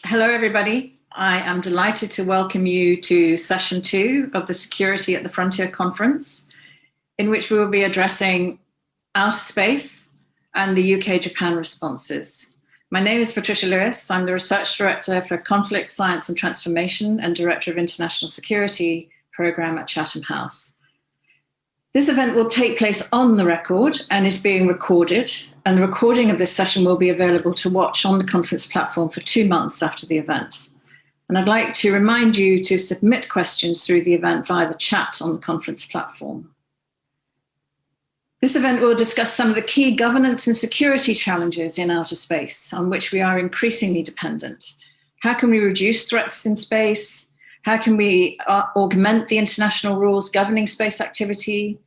Hello, everybody. I am delighted to welcome you to session 2 of the Security at the Frontier conference, in which we will be addressing outer space and the UK-Japan responses. My name is Patricia Lewis. I'm the Research Director for Conflict, Science and Transformation and Director of International Security Programme at Chatham House. This event will take place on the record and is being recorded, and the recording of this session will be available to watch on the conference platform for 2 months after the event. And I'd like to remind you to submit questions through the event via the chat on the conference platform. This event will discuss some of the key governance and security challenges in outer space on which we are increasingly dependent. How can we reduce threats in space? How can we augment the international rules governing space activity?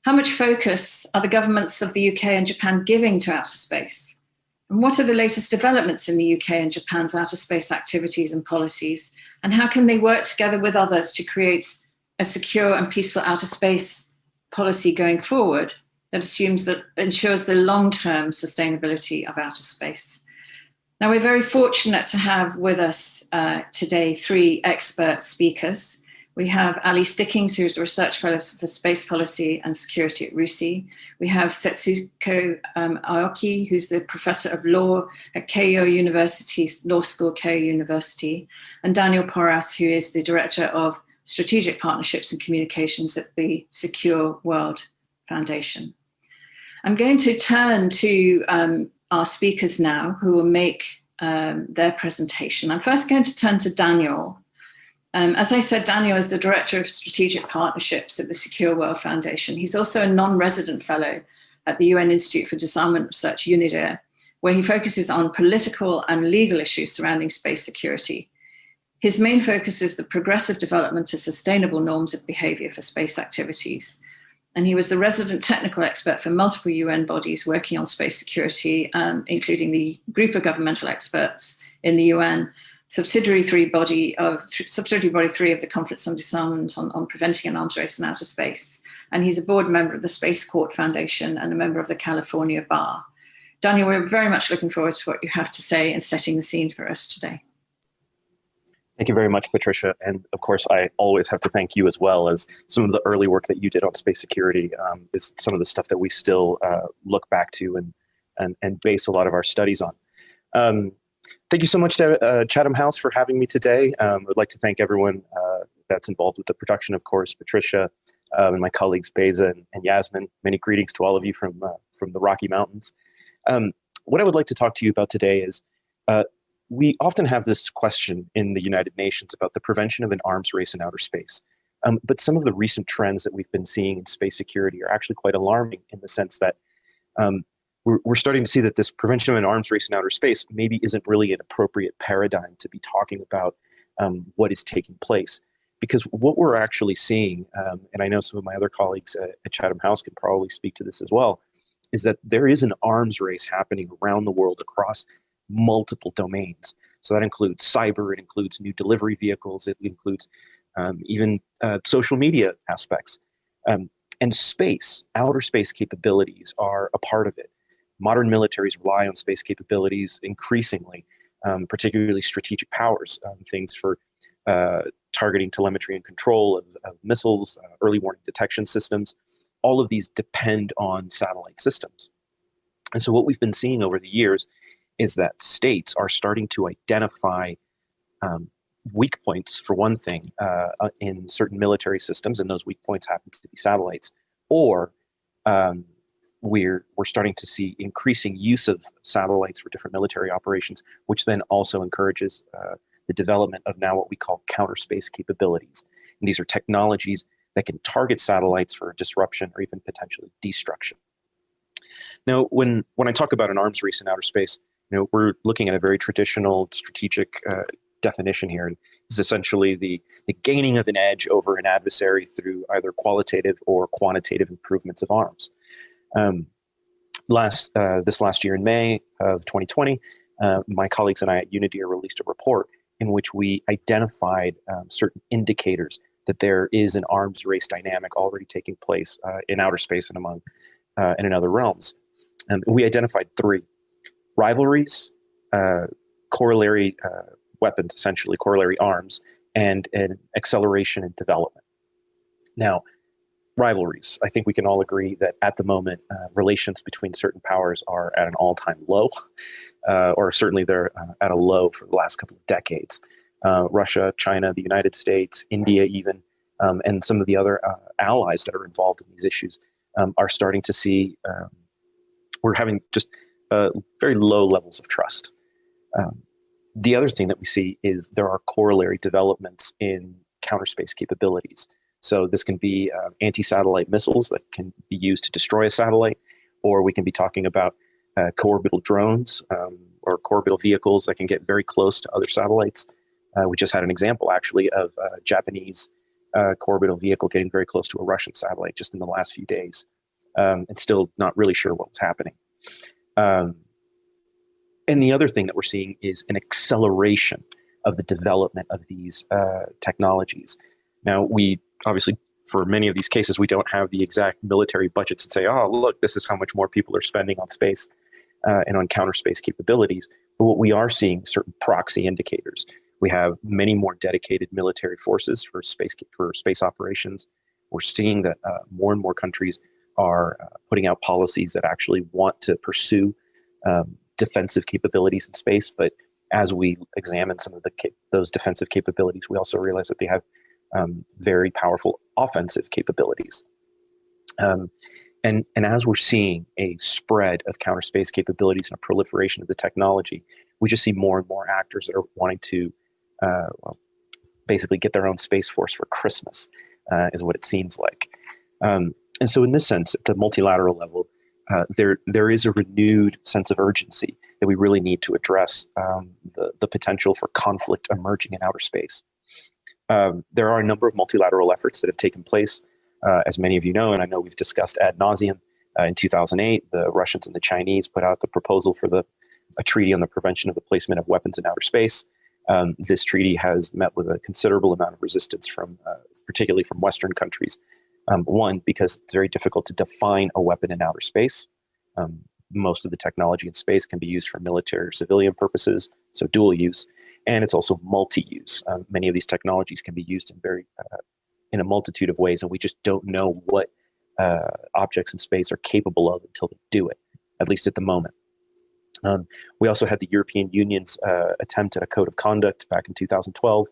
How much focus are the governments of the UK and Japan giving to outer space? And what are the latest developments in the UK and Japan's outer space activities and policies? And how can they work together with others to create a secure and peaceful outer space policy going forward that ensures the long-term sustainability of outer space? Now, we're very fortunate to have with us today 3 expert speakers. We have Ali Stickings, who's a research fellow for space policy and security at RUSI. We have Setsuko Aoki, who's the professor of law at Keio University, Law School, Keio University, and Daniel Porras, who is the director of strategic partnerships and communications at the Secure World Foundation. I'm going to turn to our speakers now, who will make their presentation. I'm first going to turn to Daniel. As I said, Daniel is the Director of Strategic Partnerships at the Secure World Foundation. He's also a non-resident fellow at the UN Institute for Disarmament Research, UNIDIR, where he focuses on political and legal issues surrounding space security. His main focus is the progressive development of sustainable norms of behaviour for space activities. And he was the resident technical expert for multiple UN bodies working on space security, including the Group of Governmental Experts in the UN, subsidiary body 3 of the Conference on Disarmament on Preventing an Arms Race in Outer Space. And he's a board member of the Space Court Foundation and a member of the California Bar. Daniel, we're very much looking forward to what you have to say and setting the scene for us today. Thank you very much, Patricia. And of course, I always have to thank you as well, as some of the early work that you did on space security is some of the stuff that we still look back to and base a lot of our studies on. Thank you so much to Chatham House for having me today. I'd like to thank everyone that's involved with the production, of course, Patricia and my colleagues, Beza and Yasmin. Many greetings to all of you from the Rocky Mountains. What I would like to talk to you about today is we often have this question in the United Nations about the prevention of an arms race in outer space. But some of the recent trends that we've been seeing in space security are actually quite alarming in the sense that we're starting to see that this prevention of an arms race in outer space maybe isn't really an appropriate paradigm to be talking about what is taking place. Because what we're actually seeing, and I know some of my other colleagues at Chatham House can probably speak to this as well, is that there is an arms race happening around the world across multiple domains. So that includes cyber, it includes new delivery vehicles, it includes even social media aspects. And space, outer space capabilities are a part of it. Modern militaries rely on space capabilities increasingly, particularly strategic powers, things for targeting, telemetry, and control of missiles, early warning detection systems. All of these depend on satellite systems. And so what we've been seeing over the years is that states are starting to identify weak points, for one thing, in certain military systems, and those weak points happen to be satellites, or we're starting to see increasing use of satellites for different military operations, which then also encourages the development of now what we call counter space capabilities. And these are technologies that can target satellites for disruption or even potentially destruction. Now, when I talk about an arms race in outer space, we're looking at a very traditional strategic definition here. And this is essentially the gaining of an edge over an adversary through either qualitative or quantitative improvements of arms. This last year in May of 2020, my colleagues and I at UNIDIR released a report in which we identified certain indicators that there is an arms race dynamic already taking place in outer space and among and in other realms. We identified 3: rivalries, corollary weapons, essentially corollary arms, and an acceleration in development. Now, rivalries. I think we can all agree that at the moment, relations between certain powers are at an all-time low, or certainly they're at a low for the last couple of decades. Russia, China, the United States, India even, and some of the other allies that are involved in these issues are starting to see, we're having just very low levels of trust. The other thing that we see is there are corollary developments in counter space capabilities. So this can be anti-satellite missiles that can be used to destroy a satellite, or we can be talking about co-orbital drones or co-orbital vehicles that can get very close to other satellites. We just had an example, actually, of a Japanese co-orbital vehicle getting very close to a Russian satellite just in the last few days, and still not really sure what was happening. And the other thing that we're seeing is an acceleration of the development of these technologies. Now, we obviously, for many of these cases, we don't have the exact military budgets that say, oh, look, this is how much more people are spending on space and on counter space capabilities. But what we are seeing is certain proxy indicators. We have many more dedicated military forces for space operations. We're seeing that more and more countries are putting out policies that actually want to pursue defensive capabilities in space. But as we examine some of those defensive capabilities, we also realize that they have very powerful offensive capabilities. And as we're seeing a spread of counter space capabilities and a proliferation of the technology, we just see more and more actors that are wanting to basically get their own space force for Christmas, is what it seems like. And so in this sense, at the multilateral level, there is a renewed sense of urgency that we really need to address the potential for conflict emerging in outer space. There are a number of multilateral efforts that have taken place, as many of you know, and I know we've discussed ad nauseum. In 2008, the Russians and the Chinese put out the proposal for a treaty on the prevention of the placement of weapons in outer space. This treaty has met with a considerable amount of resistance from, particularly from Western countries. One, because it's very difficult to define a weapon in outer space. Most of the technology in space can be used for military or civilian purposes, so dual use, and it's also multi-use. Many of these technologies can be used in a multitude of ways, and we just don't know what objects in space are capable of until they do it, at least at the moment. We also had the European Union's attempt at a code of conduct back in 2012.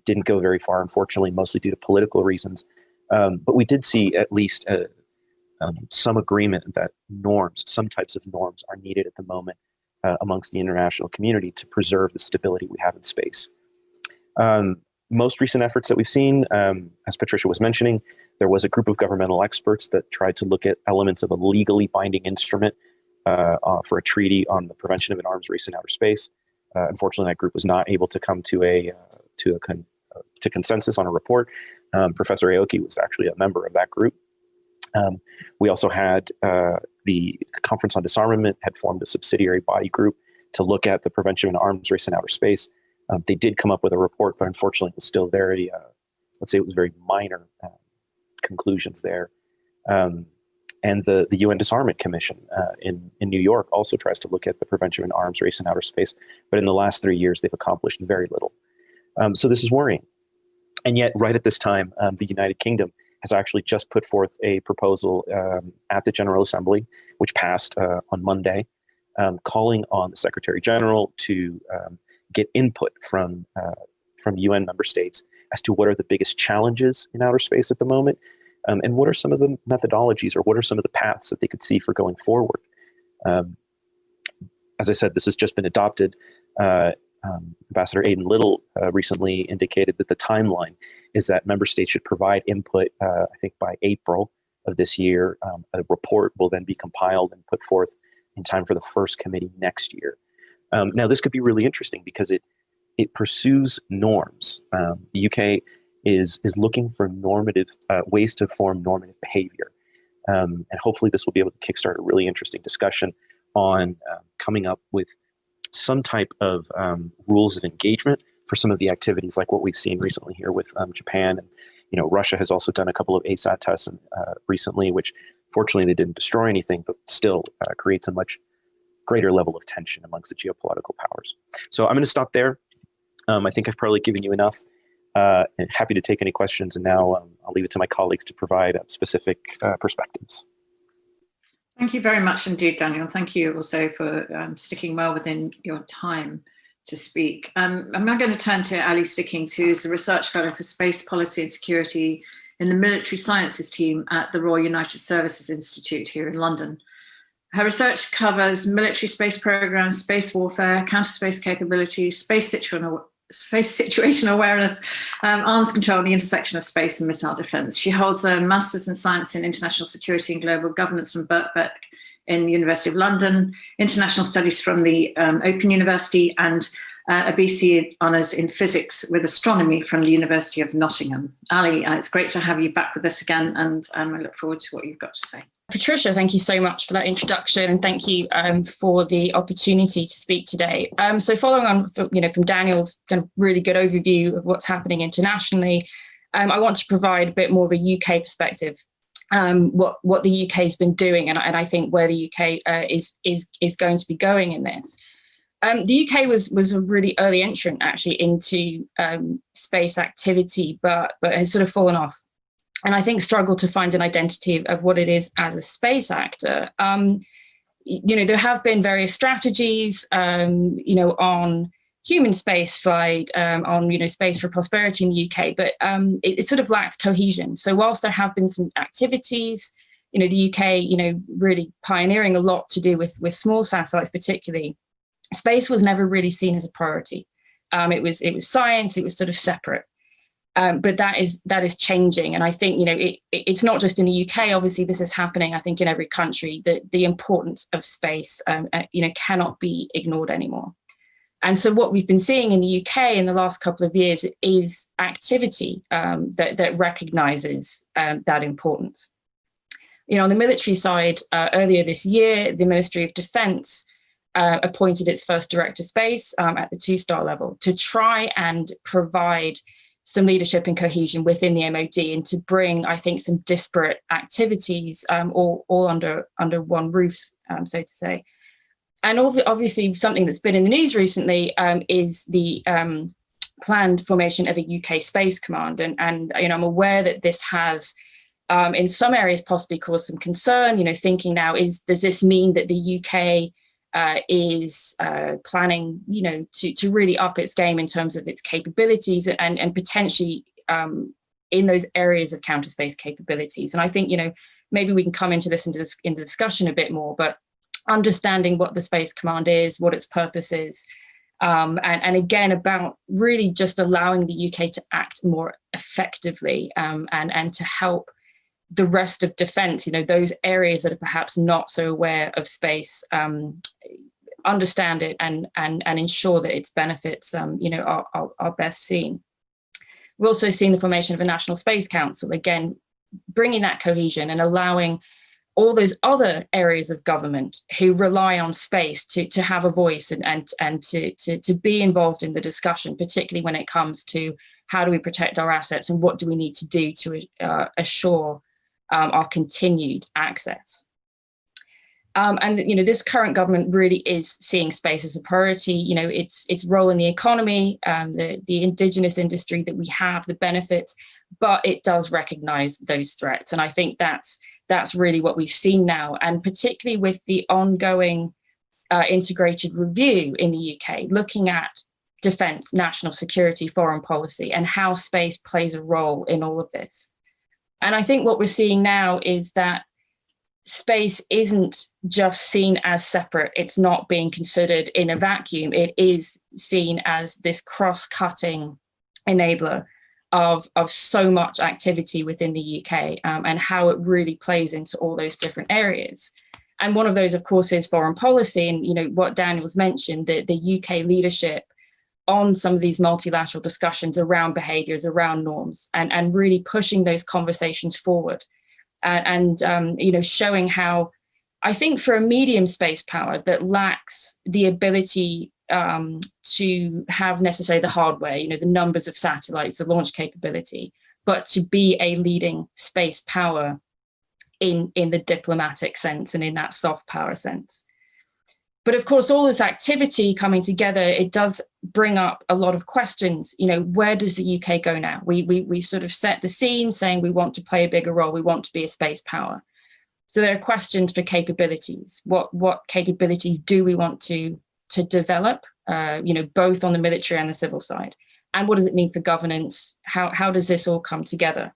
Didn't go very far, unfortunately, mostly due to political reasons. But we did see at least some agreement that some types of norms are needed at the moment amongst the international community to preserve the stability we have in space. Most recent efforts that we've seen, as Patricia was mentioning, there was a group of governmental experts that tried to look at elements of a legally binding instrument for a treaty on the prevention of an arms race in outer space. Unfortunately, that group was not able to come to consensus on a report. Professor Aoki was actually a member of that group. We also had the Conference on Disarmament had formed a subsidiary body group to look at the prevention of an arms race in outer space. They did come up with a report, but unfortunately it was still very, let's say it was very minor conclusions there. And the UN Disarmament Commission in New York also tries to look at the prevention of an arms race in outer space, but in the last 3 years they've accomplished very little. So this is worrying. And yet, right at this time, the United Kingdom has actually just put forth a proposal at the General Assembly, which passed on Monday, calling on the Secretary General to get input from UN member states as to what are the biggest challenges in outer space at the moment, and what are some of the methodologies or what are some of the paths that they could see for going forward. As I said, this has just been adopted. Ambassador Aidan Little recently indicated that the timeline is that member states should provide input, I think by April of this year. A report will then be compiled and put forth in time for the first committee next year. Now, this could be really interesting because it pursues norms. The UK is looking for normative ways to form normative behavior. And hopefully this will be able to kickstart a really interesting discussion on coming up with some type of rules of engagement for some of the activities like what we've seen recently here with Japan. And Russia has also done a couple of ASAT tests recently, which fortunately they didn't destroy anything, but still creates a much greater level of tension amongst the geopolitical powers. So I'm going to stop there. I think I've probably given you enough. And happy to take any questions. And now I'll leave it to my colleagues to provide specific perspectives. Thank you very much indeed, Daniel. Thank you also for sticking well within your time to speak. I'm now going to turn to Ali Stickings, who's the Research Fellow for Space Policy and Security in the Military Sciences team at the Royal United Services Institute here in London. Her research covers military space programs, space warfare, counter-space capabilities, space situational awareness, arms control, and the intersection of space and missile defense. She holds a Master's in Science in International Security and Global Governance from Birkbeck in the University of London, International Studies from the Open University, and a BC Honours in Physics with Astronomy from the University of Nottingham. Ali, it's great to have you back with us again, and I look forward to what you've got to say. Patricia, thank you so much for that introduction, and thank you for the opportunity to speak today. So following on, from Daniel's kind of really good overview of what's happening internationally, I want to provide a bit more of a UK perspective, what the UK has been doing, and I think where the UK is going to be going in this. The UK was a really early entrant actually into space activity, but has sort of fallen off. And I think struggled to find an identity of what it is as a space actor. There have been various strategies, on human space flight, on space for prosperity in the UK, but it sort of lacked cohesion. So whilst there have been some activities, the UK, really pioneering a lot to do with small satellites, particularly, space was never really seen as a priority. It was science. It was sort of separate. But that is changing, and I think it's not just in the UK. Obviously, this is happening. I think in every country, the importance of space, cannot be ignored anymore. And so, what we've been seeing in the UK in the last couple of years is activity that recognises that importance. On the military side, earlier this year, the Ministry of Defence appointed its first director space at the 2-star level to try and provide some leadership and cohesion within the MOD, and to bring, I think, some disparate activities all under one roof, so to say. And obviously, something that's been in the news recently is the planned formation of a UK Space Command, and I'm aware that this has, in some areas, possibly caused some concern. Thinking now, does this mean that the UK is planning, to really up its game in terms of its capabilities and potentially in those areas of counter space capabilities? And I think, maybe we can come into this in the discussion a bit more, but understanding what the Space Command is, what its purpose is, and again, about really just allowing the UK to act more effectively and to help the rest of defence, those areas that are perhaps not so aware of space, understand it and ensure that its benefits, are best seen. We're also seeing the formation of a National Space Council, again, bringing that cohesion and allowing all those other areas of government who rely on space to have a voice and to be involved in the discussion, particularly when it comes to how do we protect our assets and what do we need to do to assure our continued access. And this current government really is seeing space as a priority. Its role in the economy, the indigenous industry that we have, the benefits, but it does recognise those threats. And I think that's really what we've seen now, and particularly with the ongoing integrated review in the UK, looking at defence, national security, foreign policy, and how space plays a role in all of this. And I think what we're seeing now is that space isn't just seen as separate. It's not being considered in a vacuum. It is seen as this cross-cutting enabler of so much activity within the UK, and how it really plays into all those different areas. And one of those, of course, is foreign policy. And what Daniel's mentioned, the UK leadership on some of these multilateral discussions around behaviours, around norms, and really pushing those conversations forward, and showing how, I think, for a medium space power that lacks the ability to have necessarily the hardware, the numbers of satellites, the launch capability, but to be a leading space power in the diplomatic sense and in that soft power sense. But of course, all this activity coming together, it does bring up a lot of questions. You know, where does the UK go now? We sort of set the scene saying we want to play a bigger role. We want to be a space power. So there are questions for capabilities. What capabilities do we want to develop, you know, both on the military and the civil side? And what does it mean for governance? How does this all come together?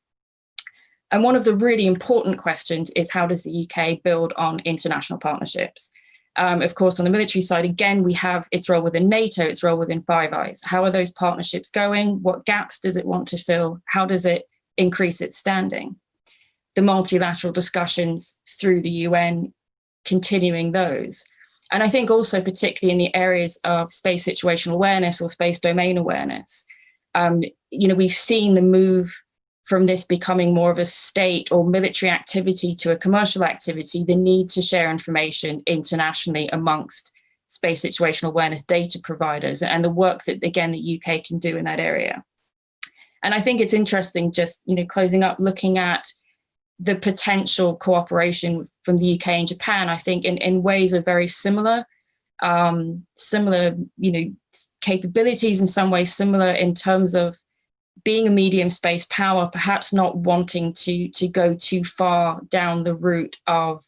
And one of the really important questions is, how does the UK build on international partnerships? Of course, on the military side, again, we have its role within NATO, its role within Five Eyes. How are those partnerships going? What gaps does it want to fill? How does it increase its standing? The multilateral discussions through the UN, continuing those. And I think also particularly in the areas of space situational awareness or space domain awareness, you know, we've seen the move from this becoming more of a state or military activity to a commercial activity, the need to share information internationally amongst space situational awareness data providers, and the work that, again, the UK can do in that area. And I think it's interesting, just, you know, closing up, looking at the potential cooperation from the UK and Japan, I think in ways are very similar, you know, capabilities in some ways similar in terms of being a medium space power, perhaps not wanting to go too far down the route of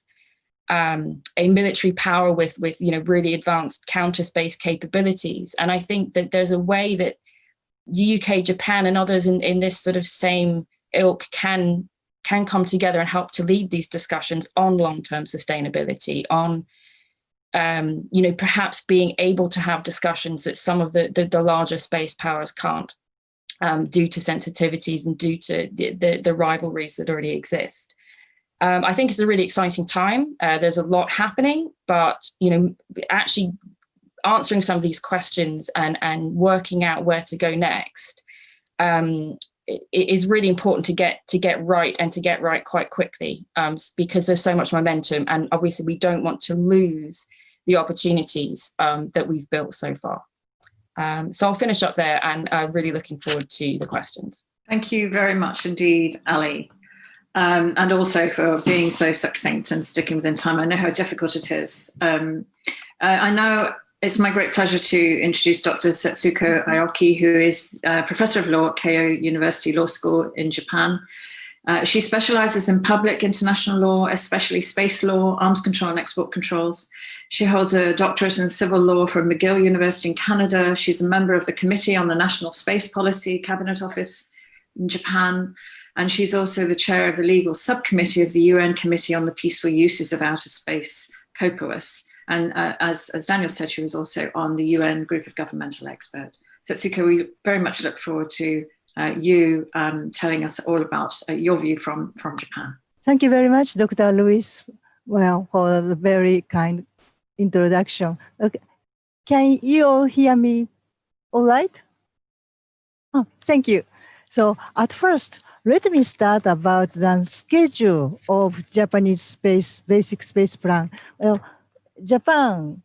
a military power with you know, really advanced counter space capabilities. And I think that there's a way that the UK, Japan, and others in this sort of same ilk can come together and help to lead these discussions on long-term sustainability, on you know, perhaps being able to have discussions that some of the larger space powers can't, due to sensitivities and due to the rivalries that already exist. I think it's a really exciting time. There's a lot happening, but, you know, actually answering some of these questions and working out where to go next, it is really important to get right, and to get right quite quickly, because there's so much momentum, and obviously we don't want to lose the opportunities that we've built so far. So I'll finish up there, and really looking forward to the questions. Thank you very much indeed, Ali. And also for being so succinct and sticking within time. I know how difficult it is. I know it's my great pleasure to introduce Dr. Setsuko Aoki, who is Professor of Law at Keio University Law School in Japan. She specializes in public international law, especially space law, arms control and export controls. She holds a doctorate in civil law from McGill University in Canada. She's a member of the Committee on the National Space Policy Cabinet Office in Japan. And she's also the chair of the legal subcommittee of the UN Committee on the Peaceful Uses of Outer Space, COPOUS. And as Daniel said, she was also on the UN Group of Governmental Experts. Setsuko, we very much look forward to you telling us all about your view from Japan. Thank you very much, Dr. Lewis, well, for the very kind introduction. Okay. Can you all hear me all right? Oh, thank you. So at first, let me start about the schedule of Japanese basic space plan. Well, Japan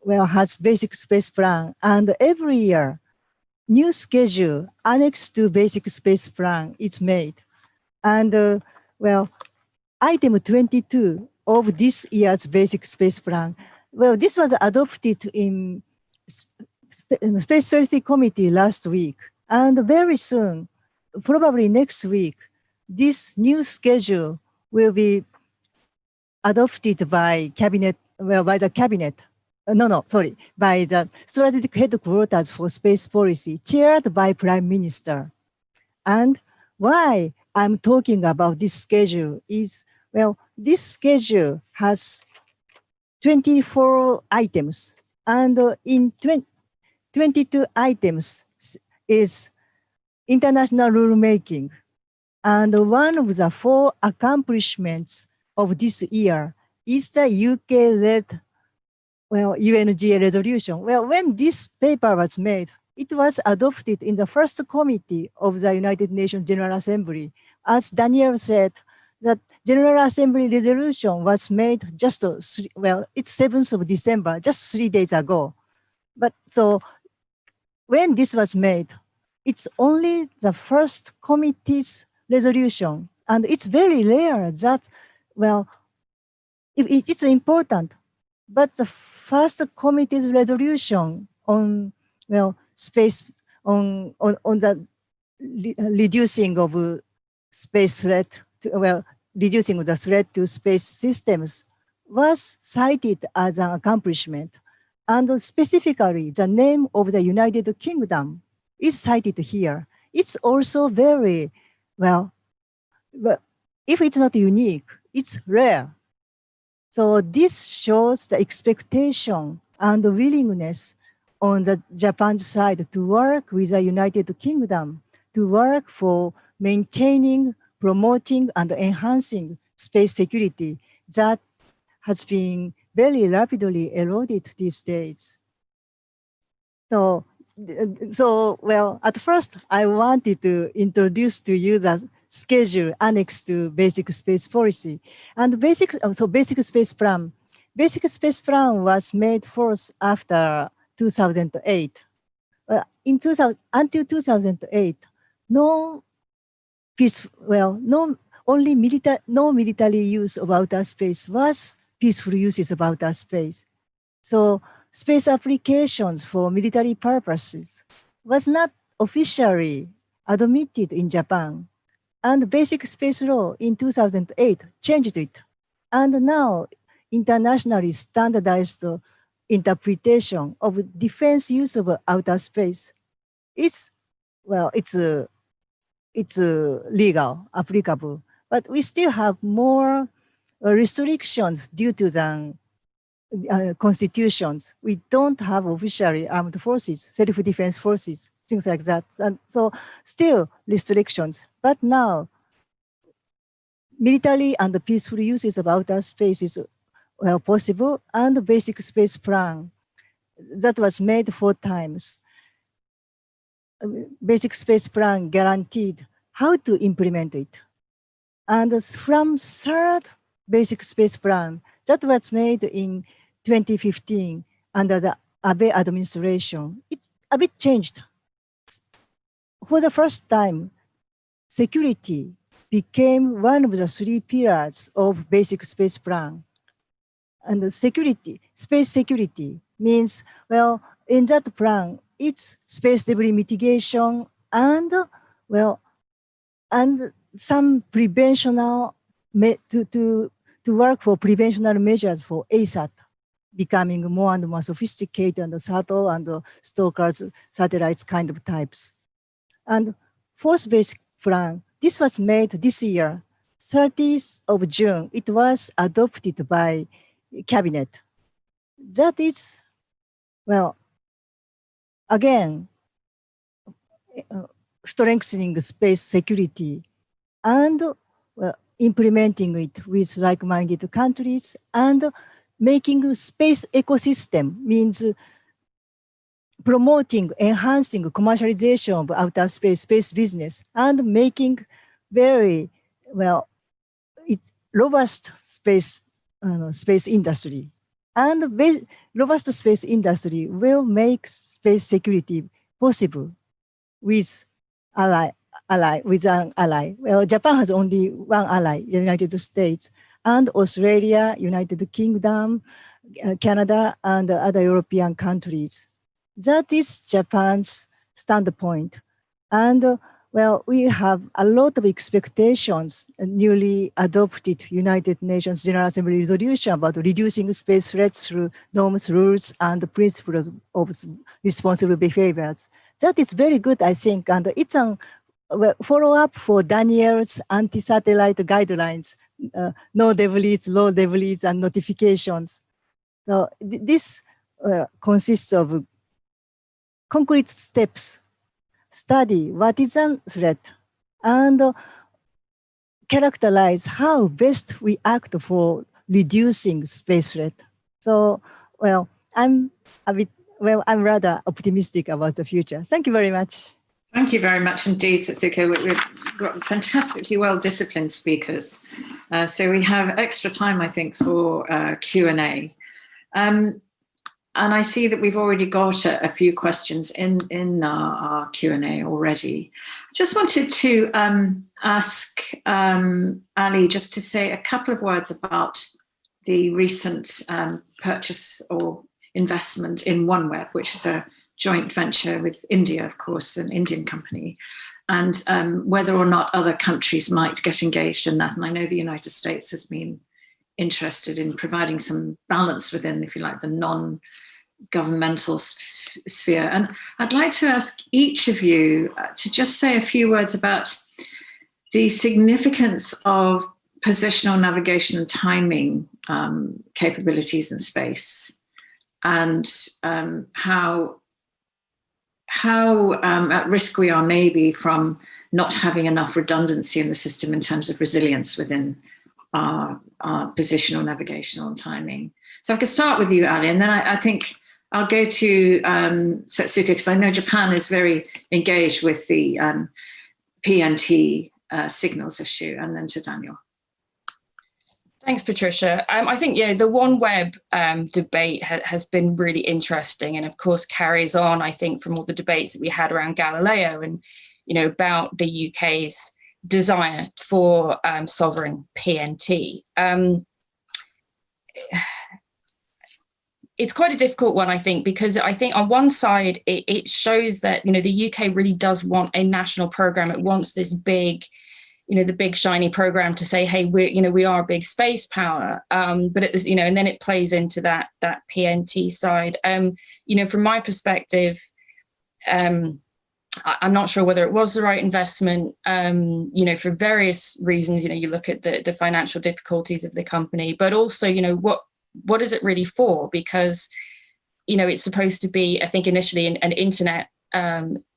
has basic space plan, and every year, new schedule annexed to basic space plan is made. And item 22 of this year's basic space plan, this was adopted in the Space Policy Committee last week. And very soon, probably next week, this new schedule will be adopted by cabinet, by the cabinet. By the Strategic Headquarters for Space Policy, chaired by Prime Minister. And why I'm talking about this schedule is, this schedule has 24 items, and in 22 items is international rulemaking. And one of the 4 accomplishments of this year is the UK-led UNGA resolution. When this paper was made, it was adopted in the first committee of the United Nations General Assembly. As Daniel said, that General Assembly resolution was made just, it's 7th of December, just 3 days ago. But so when this was made, it's only the first committee's resolution. And it's very rare that, it's important But the first committee's resolution on, well, space, on the reducing of space threat, reducing the threat to space systems was cited as an accomplishment. And specifically, the name of the United Kingdom is cited here. It's also very, well, if it's not unique, it's rare. So this shows the expectation and willingness on the Japan's side to work with the United Kingdom, to work for maintaining, promoting, and enhancing space security that has been very rapidly eroded these days. So well, at first, I wanted to introduce to you the schedule annexed to basic space policy. And basic space plan. Basic space plan was made first after 2008. Until 2008, no military use of outer space was peaceful uses of outer space. So space applications for military purposes was not officially admitted in Japan. And basic space law in 2008 changed it. And now internationally standardized interpretation of defense use of outer space is, well, it's legal, applicable. But we still have more restrictions due to the constitutions. We don't have officially armed forces, self-defense forces, things like that. And so still restrictions. But now, military and peaceful uses of outer space is possible, and the basic space plan that was made 4 times. Basic space plan guaranteed how to implement it. And from 3rd basic space plan that was made in 2015 under the Abe administration, it a bit changed. For the first time, security became one of the 3 pillars of basic space plan. And the space security means, well, in that plan, it's space debris mitigation and, well, and some preventional, to work for preventional measures for ASAT, becoming more and more sophisticated and subtle and stalkers, satellites kind of types. And 4th basic plan, this was made this year, 30th of June, it was adopted by cabinet. That is, well, again, strengthening space security and implementing it with like-minded countries and making space ecosystem, means promoting, enhancing commercialization of outer space business, and making very, well, robust space industry. And robust space industry will make space security possible with an ally. Well, Japan has only one ally, the United States, and Australia, United Kingdom, Canada, and other European countries. That is Japan's standpoint. And well, we have a lot of expectations, newly adopted United Nations General Assembly resolution about reducing space threats through norms, rules, and principles of responsible behaviors. That is very good, I think, and it's a follow-up for Daniel's anti-satellite guidelines, no debris, low debris, and notifications. So this consists of concrete steps. Study what is a threat and characterize how best we act for reducing space threat. So, well, I'm rather optimistic about the future. Thank you very much. Thank you very much indeed, Satsuko. We've got fantastically well-disciplined speakers. So we have extra time, I think, for Q&A. And I see that we've already got a few questions in our Q&A already. Just wanted to ask Ali just to say a couple of words about the recent purchase or investment in OneWeb, which is a joint venture with India, of course, an Indian company, and whether or not other countries might get engaged in that. And I know the United States has been interested in providing some balance within, if you like, the non-governmental sphere. And I'd like to ask each of you to just say a few words about the significance of positional navigation and timing capabilities in space, and how at risk we are maybe from not having enough redundancy in the system in terms of resilience within our positional, navigational and timing. So I could start with you, Ali, and then I think I'll go to Setsuko, because I know Japan is very engaged with the PNT signals issue, and then to Daniel. Thanks, Patricia. I think, yeah, the OneWeb debate has been really interesting, and of course carries on, I think, from all the debates that we had around Galileo and, you know, about the UK's desire for sovereign PNT. It's quite a difficult one, I think, because I think on one side, it shows that, you know, the UK really does want a national program. It wants this big, you know, the big shiny program to say, hey, we are a big space power. But it is, you know, and then it plays into that PNT side. You know, from my perspective, I'm not sure whether it was the right investment, you know, for various reasons. You know, you look at the financial difficulties of the company, but also, you know, what is it really for? Because, you know, it's supposed to be, I think, initially an internet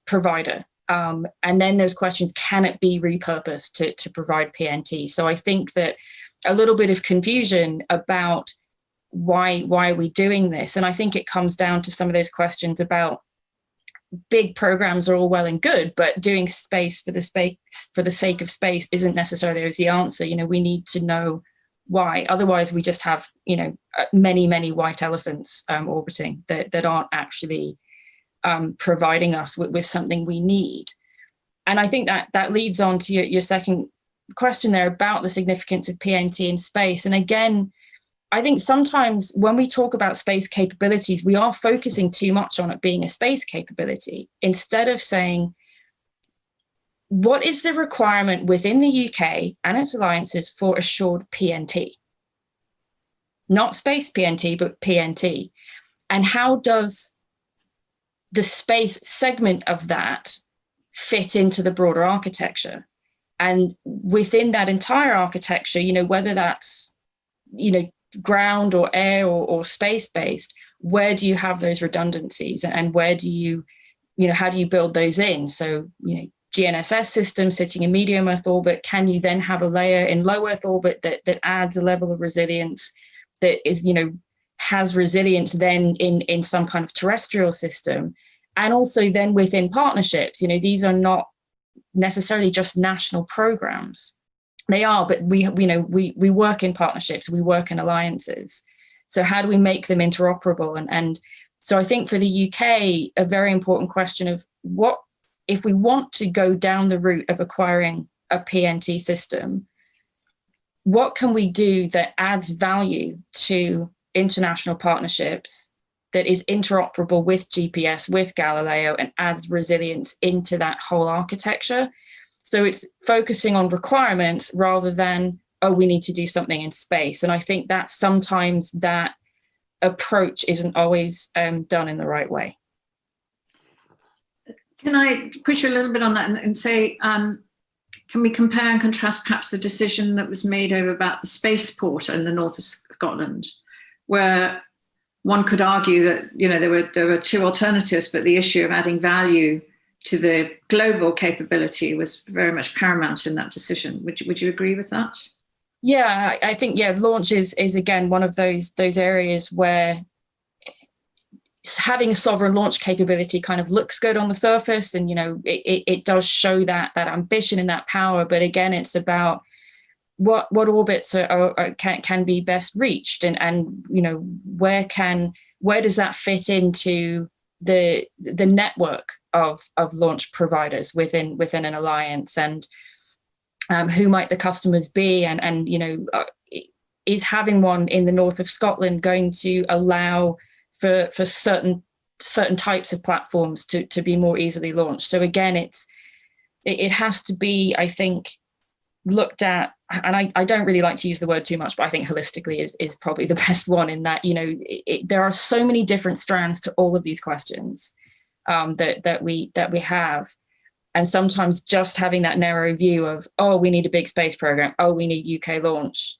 provider. And then there's questions, can it be repurposed to provide PNT? So I think that a little bit of confusion about why are we doing this? And I think it comes down to some of those questions about big programs are all well and good, but doing space for the sake of space isn't necessarily always the answer. You know, we need to know why. Otherwise, we just have, you know, many white elephants orbiting that aren't actually providing us with something we need. And I think that leads on to your second question there about the significance of PNT in space. And again, I think sometimes when we talk about space capabilities, we are focusing too much on it being a space capability, instead of saying, what is the requirement within the UK and its alliances for assured PNT? Not space PNT, but PNT. And how does the space segment of that fit into the broader architecture? And within that entire architecture, you know, whether that's, you know, ground or air or space-based, where do you have those redundancies, and where do you know, how do you build those in? So, you know, GNSS system sitting in medium Earth orbit, can you then have a layer in low Earth orbit that adds a level of resilience that is, you know, has resilience then in some kind of terrestrial system? And also then within partnerships, you know, these are not necessarily just national programs. They are, but we work in partnerships, we work in alliances. So how do we make them interoperable? And so I think for the UK, a very important question of what, if we want to go down the route of acquiring a PNT system, what can we do that adds value to international partnerships, that is interoperable with GPS, with Galileo, and adds resilience into that whole architecture? So it's focusing on requirements rather than, oh, we need to do something in space. And I think that sometimes that approach isn't always done in the right way. Can I push you a little bit on that and say, can we compare and contrast perhaps the decision that was made over about the spaceport in the north of Scotland, where one could argue that, you know, there were two alternatives, but the issue of adding value to the global capability was very much paramount in that decision. Would you agree with that? Yeah, I think, yeah, launch is again one of those areas where having a sovereign launch capability kind of looks good on the surface, and, you know, it does show that ambition and that power. But again, it's about what orbits can be best reached, and you know, where does that fit into the network of launch providers within an alliance, and who might the customers be, and you know, is having one in the north of Scotland going to allow for certain types of platforms to be more easily launched? So again, it has to be, I think, looked at, and I don't really like to use the word too much, but I think holistically is probably the best one, in that, you know, there are so many different strands to all of these questions that we have. And sometimes just having that narrow view of, oh, we need a big space program, oh, we need UK launch,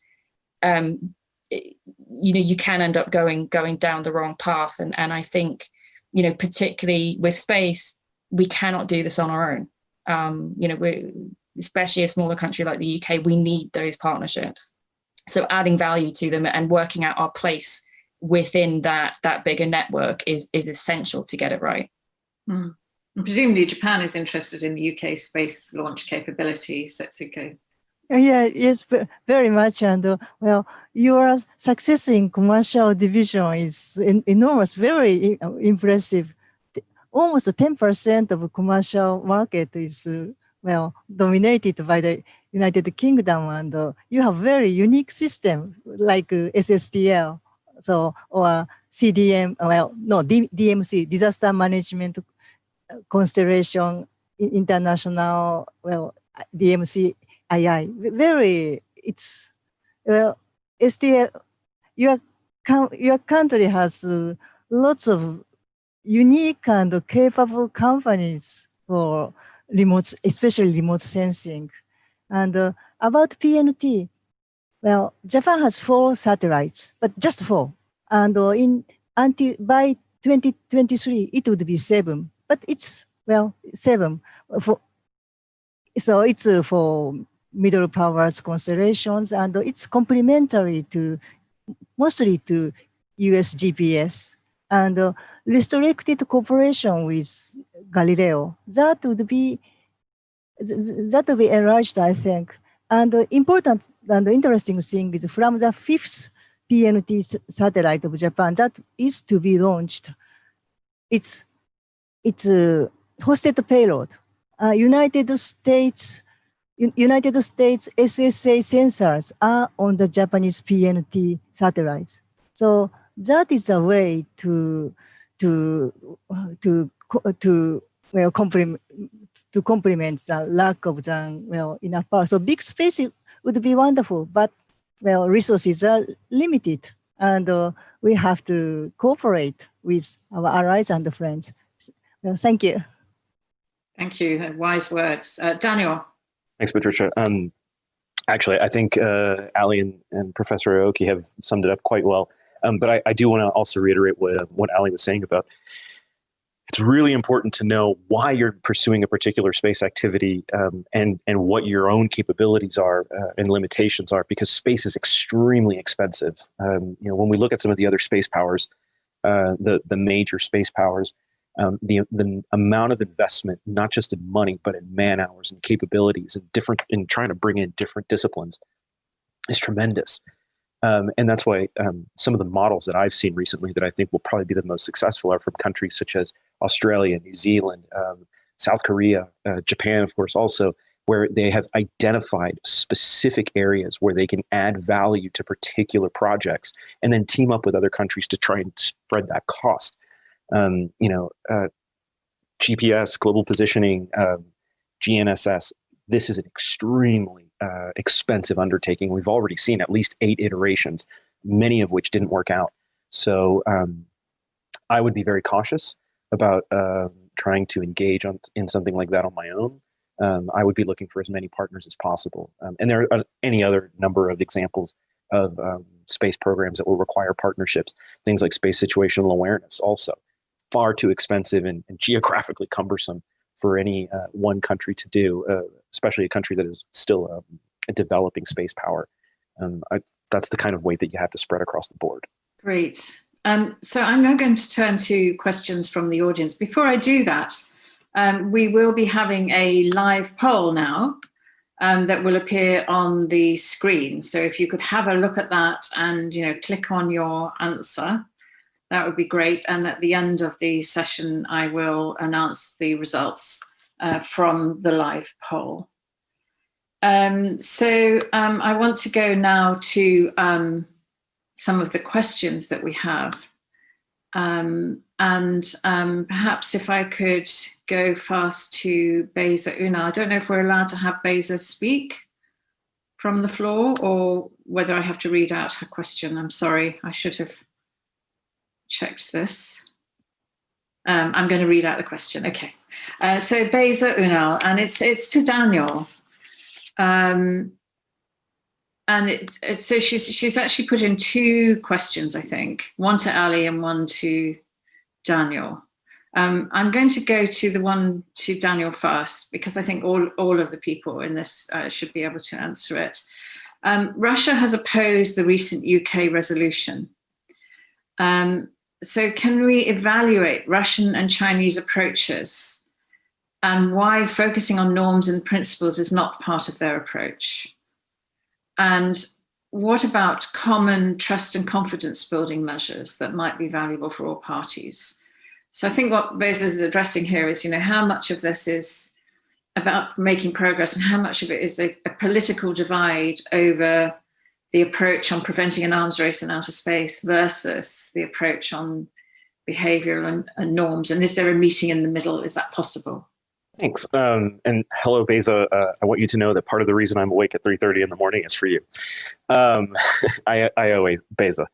you know, you can end up going down the wrong path. And I think, you know, particularly with space, we cannot do this on our own. You know, especially a smaller country like the UK, we need those partnerships. So adding value to them and working out our place within that bigger network is essential to get it right. Mm. And presumably Japan is interested in the UK space launch capabilities. Setsuko. Yeah, yes, very much. And well, your success in commercial division is enormous, very impressive. Almost 10% of commercial market is well dominated by the United Kingdom, and you have very unique system like SSTL, so or CDM. Well, no, DMC, disaster management constellation international. Well, DMC. Very, it's, well, STL, your country has lots of unique and capable companies for remote, especially remote sensing. And about PNT, well, Japan has 4 satellites, but just 4. And by 2023, it would be 7. But it's, well, 7. So it's for middle powers constellations, and it's complementary to mostly to US GPS, and restricted cooperation with Galileo. That would be enlarged, I think. And the important and interesting thing is from the 5th PNT satellite of Japan that is to be launched, it's a hosted payload. United States SSA sensors are on the Japanese PNT satellites. So that is a way to complement the lack of the enough power. So big space would be wonderful, but resources are limited, and we have to cooperate with our allies and friends. Well, thank you. Thank you. Wise words. Daniel. Thanks, Patricia. Actually, I think Ali and Professor Aoki have summed it up quite well. But I do want to also reiterate what Ali was saying about it's really important to know why you're pursuing a particular space activity and what your own capabilities are and limitations are, because space is extremely expensive. You know, when we look at some of the other space powers, the major space powers, the amount of investment, not just in money, but in man hours and capabilities and in trying to bring in different disciplines is tremendous. And that's why some of the models that I've seen recently that I think will probably be the most successful are from countries such as Australia, New Zealand, South Korea, Japan, of course, also, where they have identified specific areas where they can add value to particular projects and then team up with other countries to try and spread that cost. GPS, global positioning, GNSS, this is an extremely expensive undertaking. We've already seen at least 8 iterations, many of which didn't work out. So I would be very cautious about trying to engage in something like that on my own. I would be looking for as many partners as possible. And there are any other number of examples of space programs that will require partnerships, things like space situational awareness also. Far too expensive and geographically cumbersome for any one country to do, especially a country that is still a developing space power. That's the kind of weight that you have to spread across the board. Great. So I'm now going to turn to questions from the audience. Before I do that, we will be having a live poll now that will appear on the screen. So if you could have a look at that and click on your answer, that would be great. And at the end of the session, I will announce the results from the live poll. I want to go now to some of the questions that we have. Perhaps if I could go fast to Beza Una. I don't know if we're allowed to have Beza speak from the floor or whether I have to read out her question. I'm sorry, I should have checked this. I'm going to read out the question. Okay. So Beza Unal, and it's to Daniel. So she's actually put in two questions, I think, one to Ali and one to Daniel. I'm going to go to the one to Daniel first, because I think all of the people in this should be able to answer it. Russia has opposed the recent UK resolution. So can we evaluate Russian and Chinese approaches and why focusing on norms and principles is not part of their approach? And what about common trust and confidence building measures that might be valuable for all parties? So I think what Beza is addressing here is, how much of this is about making progress and how much of it is a political divide over the approach on preventing an arms race in outer space versus the approach on behaviour and norms. And is there a meeting in the middle? Is that possible? Thanks. And hello, Beza. I want you to know that part of the reason I'm awake at 3:30 in the morning is for you. I always, Beza.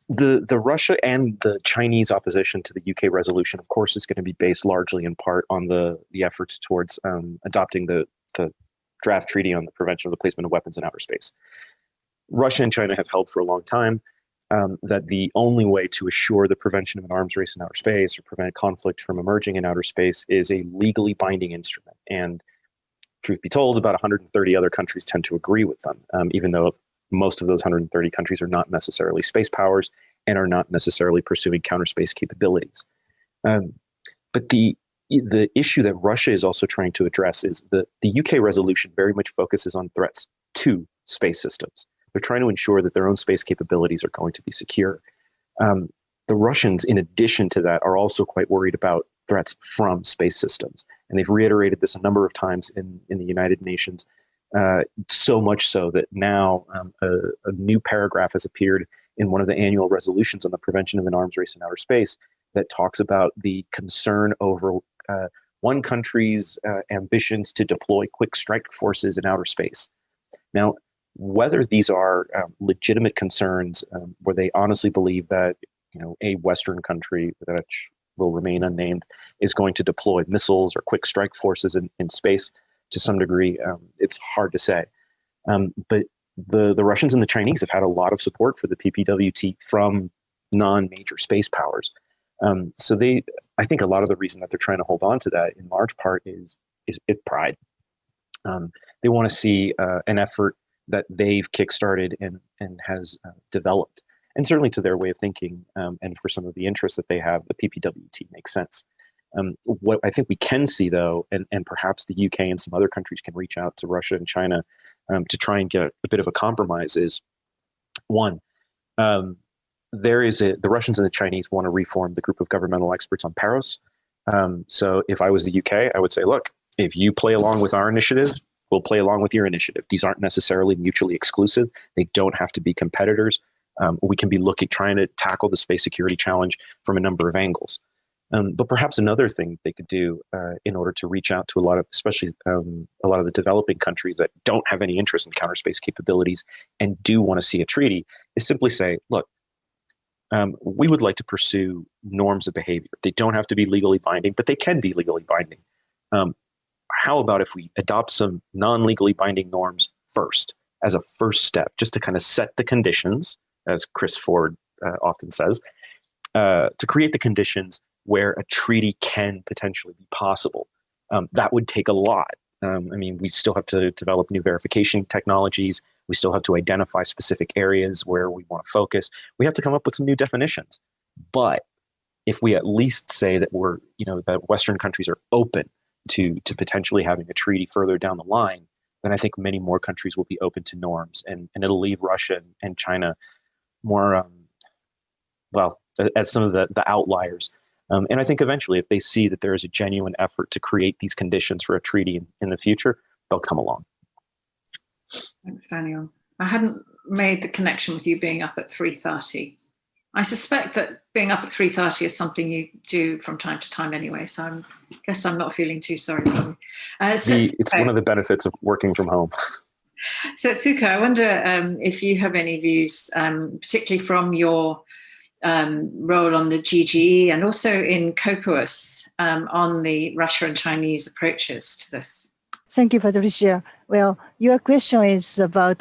The Russia and the Chinese opposition to the UK resolution, of course, is going to be based largely in part on the efforts towards adopting the draft treaty on the prevention of the placement of weapons in outer space. Russia and China have held for a long time that the only way to assure the prevention of an arms race in outer space or prevent conflict from emerging in outer space is a legally binding instrument. And truth be told, about 130 other countries tend to agree with them, even though most of those 130 countries are not necessarily space powers and are not necessarily pursuing counter space capabilities. But the issue that Russia is also trying to address is the UK resolution very much focuses on threats to space systems. They're trying to ensure that their own space capabilities are going to be secure. The Russians, in addition to that, are also quite worried about threats from space systems. And they've reiterated this a number of times in the United Nations, so much so that now a new paragraph has appeared in one of the annual resolutions on the prevention of an arms race in outer space that talks about the concern over one country's ambitions to deploy quick strike forces in outer space. Now, whether these are legitimate concerns where they honestly believe that a Western country that will remain unnamed is going to deploy missiles or quick strike forces in space to some degree, it's hard to say. But the Russians and the Chinese have had a lot of support for the PPWT from non-major space powers. So I think a lot of the reason that they're trying to hold on to that in large part is pride. They want to see an effort that they've kickstarted and has developed. And certainly to their way of thinking and for some of the interests that they have, the PPWT makes sense. What I think we can see, though, and perhaps the UK and some other countries can reach out to Russia and China to try and get a bit of a compromise is, one, the Russians and the Chinese want to reform the group of governmental experts on Paros. So if I was the UK, I would say, look, if you play along with our initiative, we'll play along with your initiative. These aren't necessarily mutually exclusive. They don't have to be competitors. We can be trying to tackle the space security challenge from a number of angles. But perhaps another thing they could do in order to reach out to a lot of, especially a lot of the developing countries that don't have any interest in counter space capabilities and do want to see a treaty, is simply say, look, we would like to pursue norms of behavior. They don't have to be legally binding, but they can be legally binding. How about if we adopt some non-legally binding norms first as a first step, just to kind of set the conditions, as Chris Ford often says, to create the conditions where a treaty can potentially be possible. That would take a lot. We still have to develop new verification technologies. We still have to identify specific areas where we want to focus. We have to come up with some new definitions. But if we at least say that that Western countries are open to potentially having a treaty further down the line, then I think many more countries will be open to norms, and it'll leave Russia and China more, as some of the outliers. And I think eventually, if they see that there is a genuine effort to create these conditions for a treaty in the future, they'll come along. Thanks, Daniel. I hadn't made the connection with you being up at 3:30. I suspect that being up at 3:30 is something you do from time to time anyway, so I guess I'm not feeling too sorry for you. It's one of the benefits of working from home. Setsuko, I wonder if you have any views, particularly from your role on the GGE and also in COPUOS on the Russia and Chinese approaches to this. Thank you, Patricia. Well, your question is about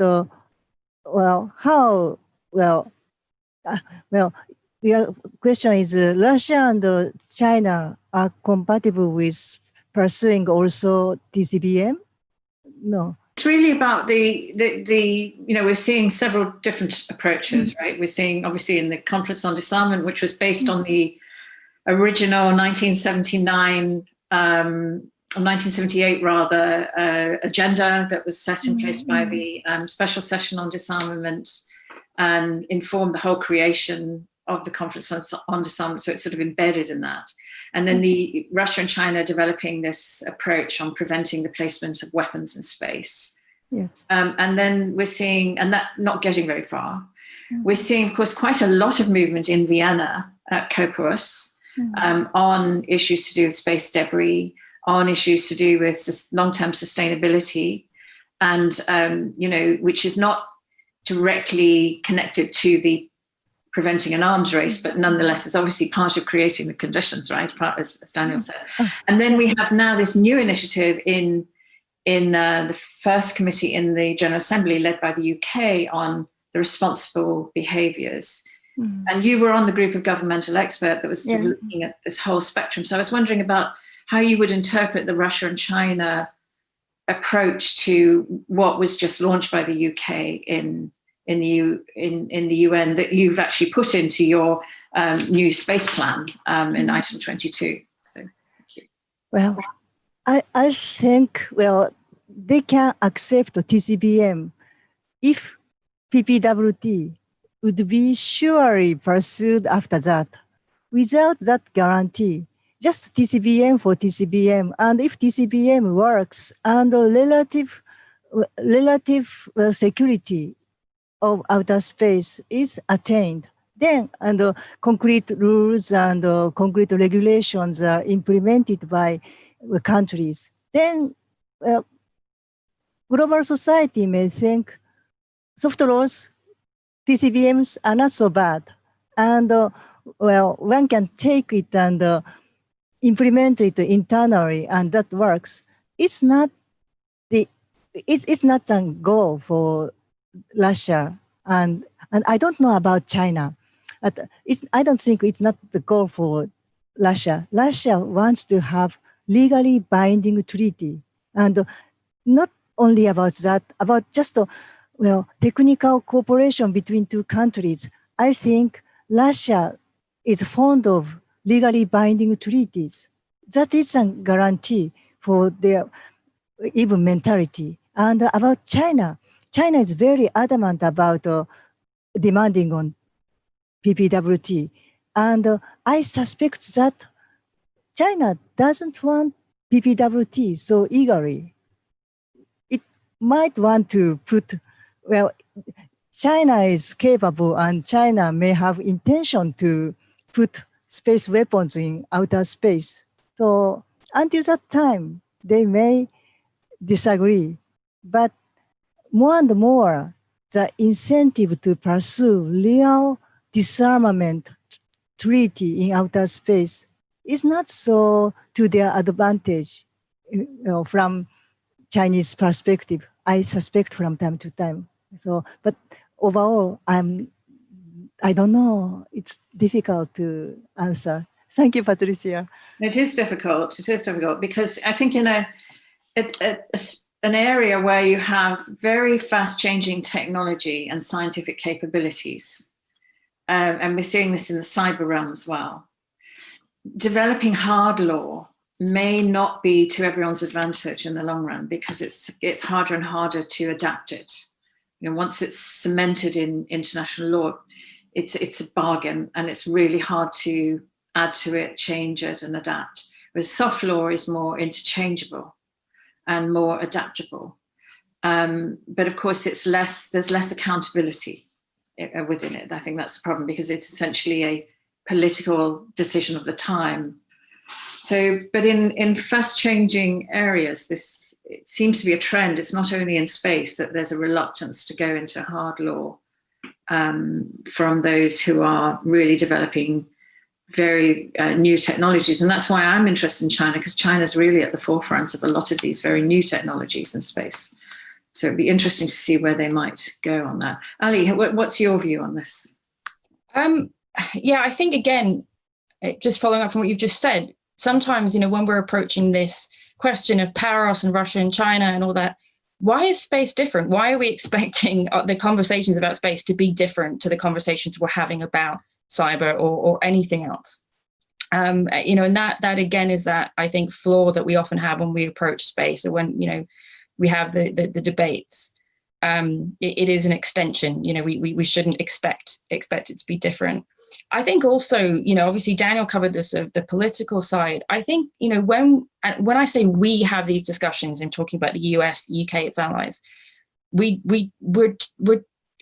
your question is Russia and China are compatible with pursuing also TCBM? No. It's really about the we're seeing several different approaches, right? We're seeing obviously in the Conference on Disarmament, which was based on the original 1979 1978 rather agenda that was set in place by the Special Session on Disarmament and informed the whole creation of the Conference on Disarmament, so it's sort of embedded in that. And then the Russia and China developing this approach on preventing the placement of weapons in space. Yes. And then we're seeing, and that not getting very far, we're seeing, of course, quite a lot of movement in Vienna at COPUOS on issues to do with space debris, on issues to do with long-term sustainability, and which is not directly connected to the preventing an arms race, but nonetheless, it's obviously part of creating the conditions, right? As Daniel said. And then we have now this new initiative in the first committee in the General Assembly, led by the UK, on the responsible behaviours. And you were on the group of governmental experts that was looking at this whole spectrum. So I was wondering about how you would interpret the Russia and China approach to what was just launched by the UK in the UN that you've actually put into your new space plan in item 22. So, thank you. Well, I think, they can accept TCBM if PPWT would be surely pursued after that. Without that guarantee, just TCBM for TCBM, and if TCBM works and relative security of outer space is attained, then concrete rules and concrete regulations are implemented by countries, then global society may think soft laws, TCBMs are not so bad. And one can take it and implement it internally, and that works. It's not a goal for Russia, and I don't know about China. I don't think it's not the goal for Russia. Russia wants to have legally binding treaty, and not only about that, about just technical cooperation between two countries. I think Russia is fond of legally binding treaties. That is a guarantee for their even mentality. And about China, China is very adamant about demanding on PPWT. And I suspect that China doesn't want PPWT so eagerly. It might want to put, China is capable and China may have intention to put space weapons in outer space. So until that time, they may disagree. But more and more, the incentive to pursue real disarmament treaty in outer space is not so to their advantage from Chinese perspective, I suspect from time to time. So, but overall, I don't know. It's difficult to answer. Thank you, Patricia. It is difficult. It is difficult because I think in an area where you have very fast-changing technology and scientific capabilities, and we're seeing this in the cyber realm as well, developing hard law may not be to everyone's advantage in the long run because it's harder and harder to adapt it. Once it's cemented in international law, it's a bargain and it's really hard to add to it, change it and adapt. Whereas soft law is more interchangeable. and more adaptable. But of course, there's less accountability within it. I think that's the problem, because it's essentially a political decision of the time. So, but in fast-changing areas, it seems to be a trend. It's not only in space that there's a reluctance to go into hard law from those who are really developing very new technologies. And that's why I'm interested in China, because China's really at the forefront of a lot of these very new technologies in space. So it'd be interesting to see where they might go on that. Ali, what's your view on this? Yeah, I think, again, just following up from what you've just said, sometimes, when we're approaching this question of Paros and Russia and China and all that, why is space different? Why are we expecting the conversations about space to be different to the conversations we're having about cyber or anything else? And that again is that, I think, flaw that we often have when we approach space, or when we have the debates. It is an extension. We shouldn't expect it to be different. I think also, obviously Daniel covered this of the political side. I think, when I say we have these discussions, I'm talking about the US, the UK, its allies, we're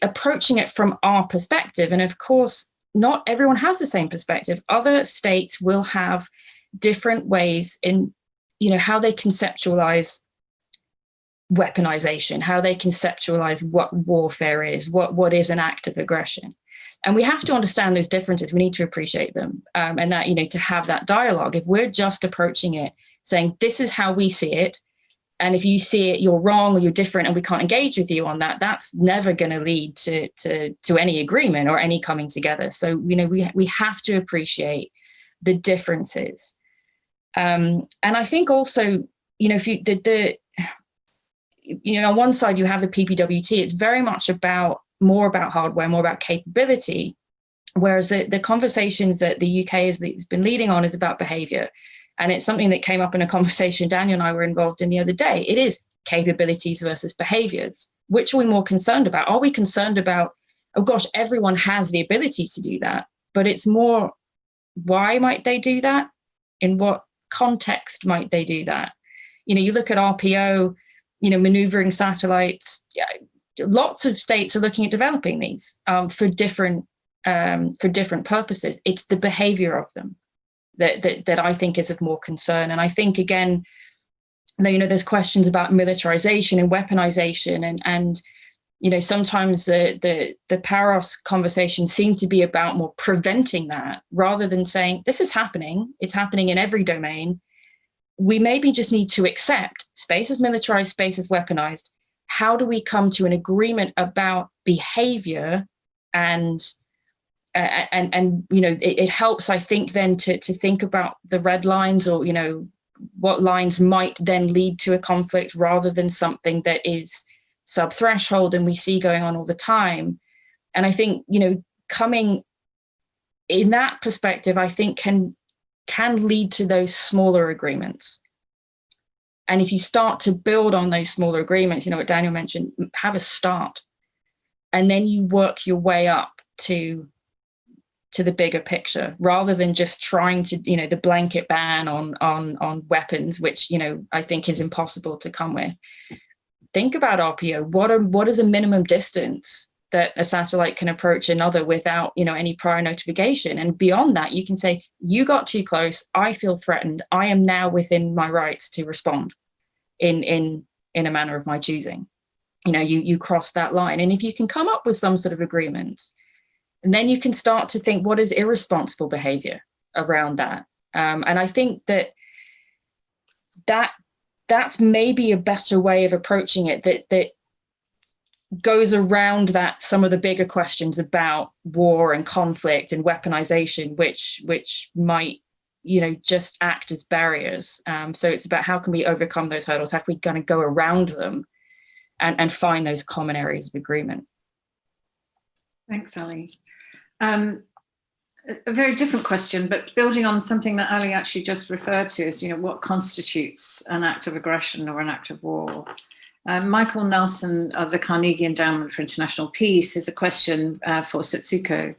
approaching it from our perspective. And of course, not everyone has the same perspective. Other states will have different ways in, how they conceptualize weaponization, how they conceptualize what warfare is, what is an act of aggression. And we have to understand those differences. We need to appreciate them, and that, to have that dialogue. If we're just approaching it saying, this is how we see it, and if you see it, you're wrong or you're different and we can't engage with you on that, that's never going to lead to any agreement or any coming together. So, we have to appreciate the differences. And I think also, if you on one side you have the PPWT, it's very much more about hardware, more about capability, whereas the conversations that the UK has been leading on is about behaviour. And it's something that came up in a conversation Daniel and I were involved in the other day. It is capabilities versus behaviours. Which are we more concerned about? Are we concerned about, oh gosh, everyone has the ability to do that, but it's more, why might they do that? In what context might they do that? You look at RPO, manoeuvring satellites. Lots of states are looking at developing these for different purposes. It's the behavior of them that I think is of more concern. And I think, again, there's questions about militarization and weaponization, and sometimes the Paros conversation seemed to be about more preventing that, rather than saying, this is happening, it's happening in every domain. We maybe just need to accept space is militarized, space is weaponized. How do we come to an agreement about behavior? And it helps, I think, then to think about the red lines, or what lines might then lead to a conflict, rather than something that is sub-threshold and we see going on all the time. And I think coming in that perspective, I think can lead to those smaller agreements. And if you start to build on those smaller agreements, what Daniel mentioned, have a start, and then you work your way up to the bigger picture, rather than just trying to, the blanket ban on weapons, which, I think is impossible to come with. Think about RPO. What is a minimum distance that a satellite can approach another without, any prior notification? And beyond that, you can say, you got too close, I feel threatened, I am now within my rights to respond in a manner of my choosing. You cross that line. And if you can come up with some sort of agreement, and then you can start to think, what is irresponsible behavior around that? And I think that's maybe a better way of approaching it, that goes around that, some of the bigger questions about war and conflict and weaponization, which might, just act as barriers. So it's about, how can we overcome those hurdles? How can we kind of go around them and find those common areas of agreement? Thanks, Ali. A very different question, but building on something that Ali actually just referred to, is, what constitutes an act of aggression or an act of war? Michael Nelson of the Carnegie Endowment for International Peace is a question for Setsuko,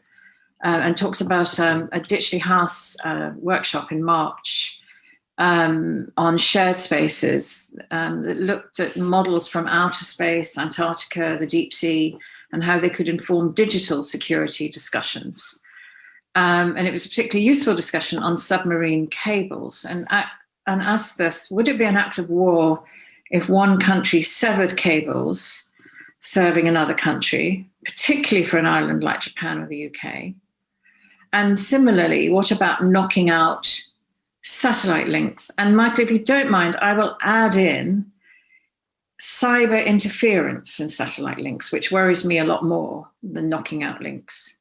and talks about a Ditchley House workshop in March, on shared spaces that looked at models from outer space, Antarctica, the deep sea, and how they could inform digital security discussions. And it was a particularly useful discussion on submarine cables, and asked this: would it be an act of war if one country severed cables serving another country, particularly for an island like Japan or the UK? And similarly, what about knocking out satellite links? And Michael, if you don't mind, I will add in cyber interference in satellite links, which worries me a lot more than knocking out links.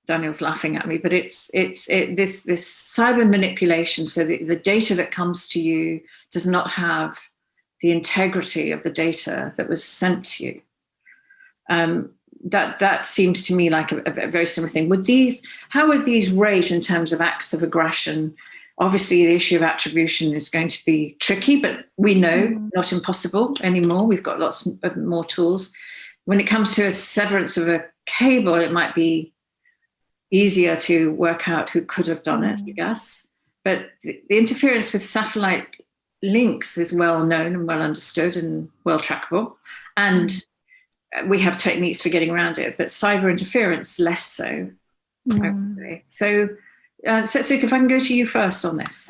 Daniel's laughing at me, but it's this cyber manipulation. So the data that comes to you does not have the integrity of the data that was sent to you. That seems to me like a very similar thing. How would these rate in terms of acts of aggression? Obviously, the issue of attribution is going to be tricky, but we know not impossible anymore. We've got lots of more tools. When it comes to a severance of a cable, it might be easier to work out who could have done it, I guess. But the interference with satellite links is well known and well understood and well trackable. And we have techniques for getting around it, but cyber interference, less so. I would say. So, Setsuko, if I can go to you first on this.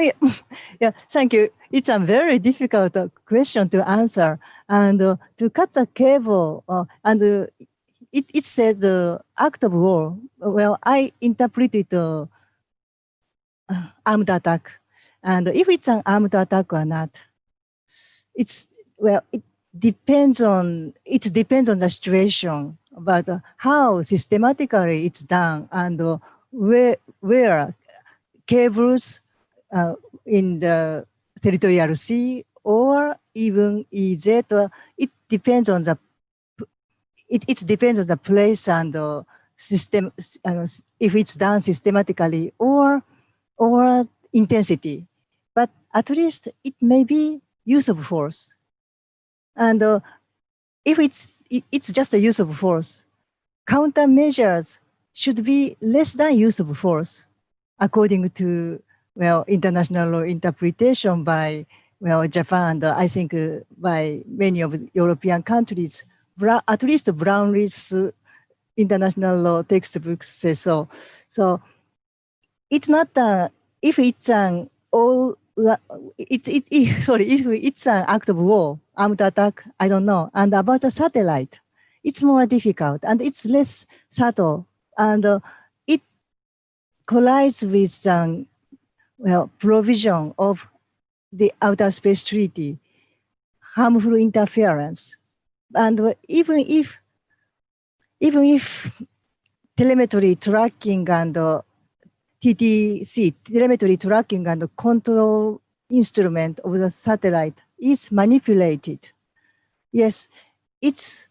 Yeah, thank you. It's a very difficult question to answer. And to cut the cable, and it said the act of war. Well, I interpreted armed attack. And if it's an armed attack or not, it depends on the situation, but how systematically it's done and where cables in the territorial sea or even EZ, it depends on the place and system, if it's done systematically or intensity. But at least it may be use of force. And if it's just a use of force, countermeasures should be less than use of force, according to, international law interpretation by, Japan, and I think by many of the European countries. At least Brownlee's international law textbooks say so. So it's not if it's an if it's an act of war, armed attack, I don't know. And about the satellite, it's more difficult and it's less subtle, and it collides with provision of the Outer Space Treaty, harmful interference. And even if telemetry tracking and TTC, telemetry tracking and control instrument of the satellite is manipulated, yes, it's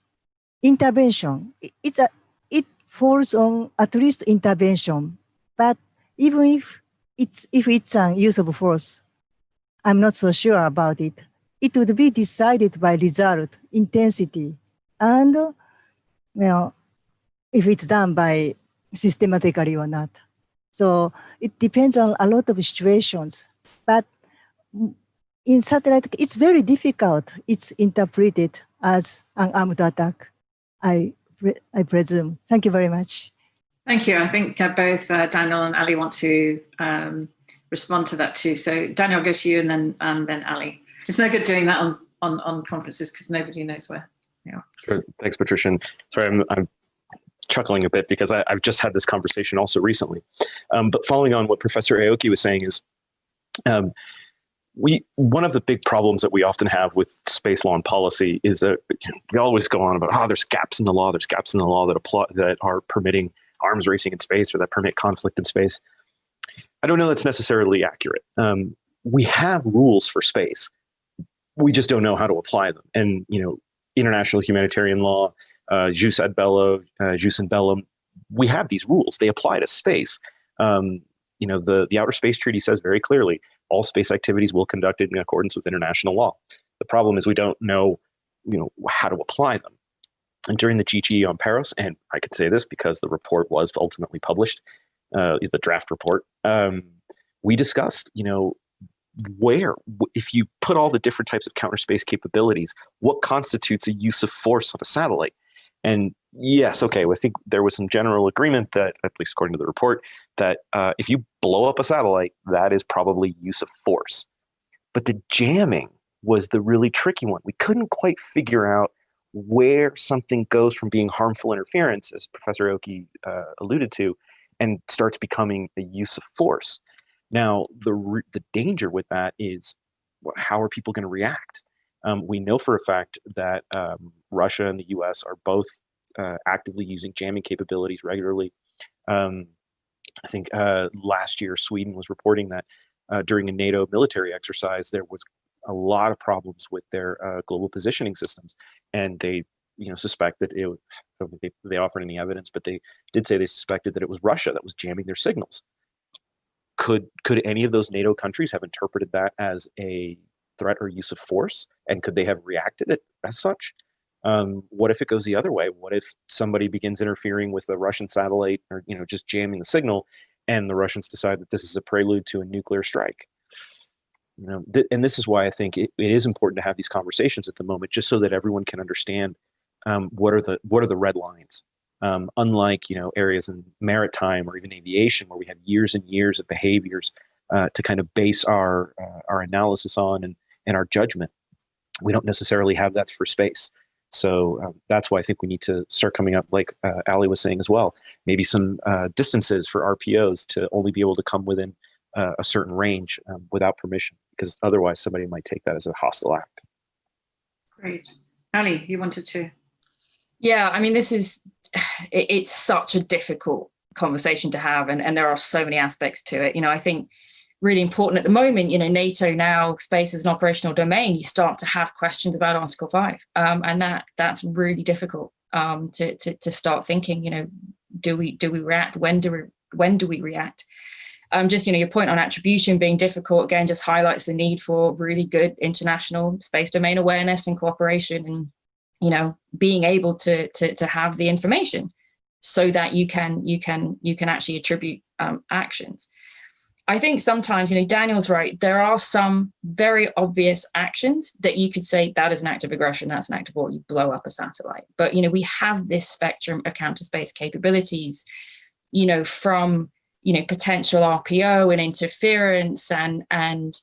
intervention. It falls on at least intervention. But even if it's a use of force, I'm not so sure about it. It would be decided by result, intensity, and if it's done by systematically or not. So it depends on a lot of situations. But in satellite, it's very difficult. It's interpreted as an armed attack, I presume. Thank you very much. Thank you. I think both Daniel and Ali want to respond to that too. So Daniel, I'll go to you, and then Ali. It's no good doing that on conferences because nobody knows where. Yeah. Sure. Thanks, Patricia. Sorry, I'm chuckling a bit because I've just had this conversation also recently. But following on what Professor Aoki was saying is, one of the big problems that we often have with space law and policy is that we always go on about, there's gaps in the law that are permitting arms racing in space or that permit conflict in space. I don't know that's necessarily accurate. We have rules for space. We just don't know how to apply them. And, international humanitarian law, jus ad bello, jus in bellum, we have these rules. They apply to space. The Outer Space Treaty says very clearly, all space activities will be conducted in accordance with international law. The problem is we don't know, how to apply them. And during the GGE on Paros, and I can say this because the report was ultimately published, the draft report, we discussed, if you put all the different types of counter space capabilities, what constitutes a use of force on a satellite? And yes, okay, I think there was some general agreement that, at least according to the report, that if you blow up a satellite, that is probably use of force. But the jamming was the really tricky one. We couldn't quite figure out where something goes from being harmful interference, as Professor Oki alluded to, and starts becoming a use of force. Now, the danger with that is, how are people going to react? We know for a fact that Russia and the US are both actively using jamming capabilities regularly. I think last year, Sweden was reporting that during a NATO military exercise, there was a lot of problems with their global positioning systems. And they suspect that I don't think they offered any evidence, but they did say they suspected that it was Russia that was jamming their signals. Could any of those NATO countries have interpreted that as a threat or use of force? And could they have reacted it as such? What if it goes the other way? What if somebody begins interfering with a Russian satellite, or just jamming the signal, and the Russians decide that this is a prelude to a nuclear strike? And this is why I think it is important to have these conversations at the moment, just so that everyone can understand what are the red lines. Unlike areas in maritime or even aviation, where we have years and years of behaviors to kind of base our analysis on and our judgment, we don't necessarily have that for space. So that's why I think we need to start coming up, like Ali was saying as well, maybe some distances for RPOs to only be able to come within a certain range without permission, because otherwise somebody might take that as a hostile act. Great. Ali, you wanted to? Yeah, I mean, it's such a difficult conversation to have, and there are so many aspects to it. I think really important at the moment, NATO now, space as an operational domain, you start to have questions about Article 5. And that's really difficult to start thinking, do we react? When do we react? Just, your point on attribution being difficult, again, just highlights the need for really good international space domain awareness and cooperation, and, being able to have the information so that you can actually attribute actions. I think sometimes, Daniel's right, there are some very obvious actions that you could say that is an act of aggression, that's an act of war, you blow up a satellite. But, we have this spectrum of counter space capabilities, from potential RPO and interference and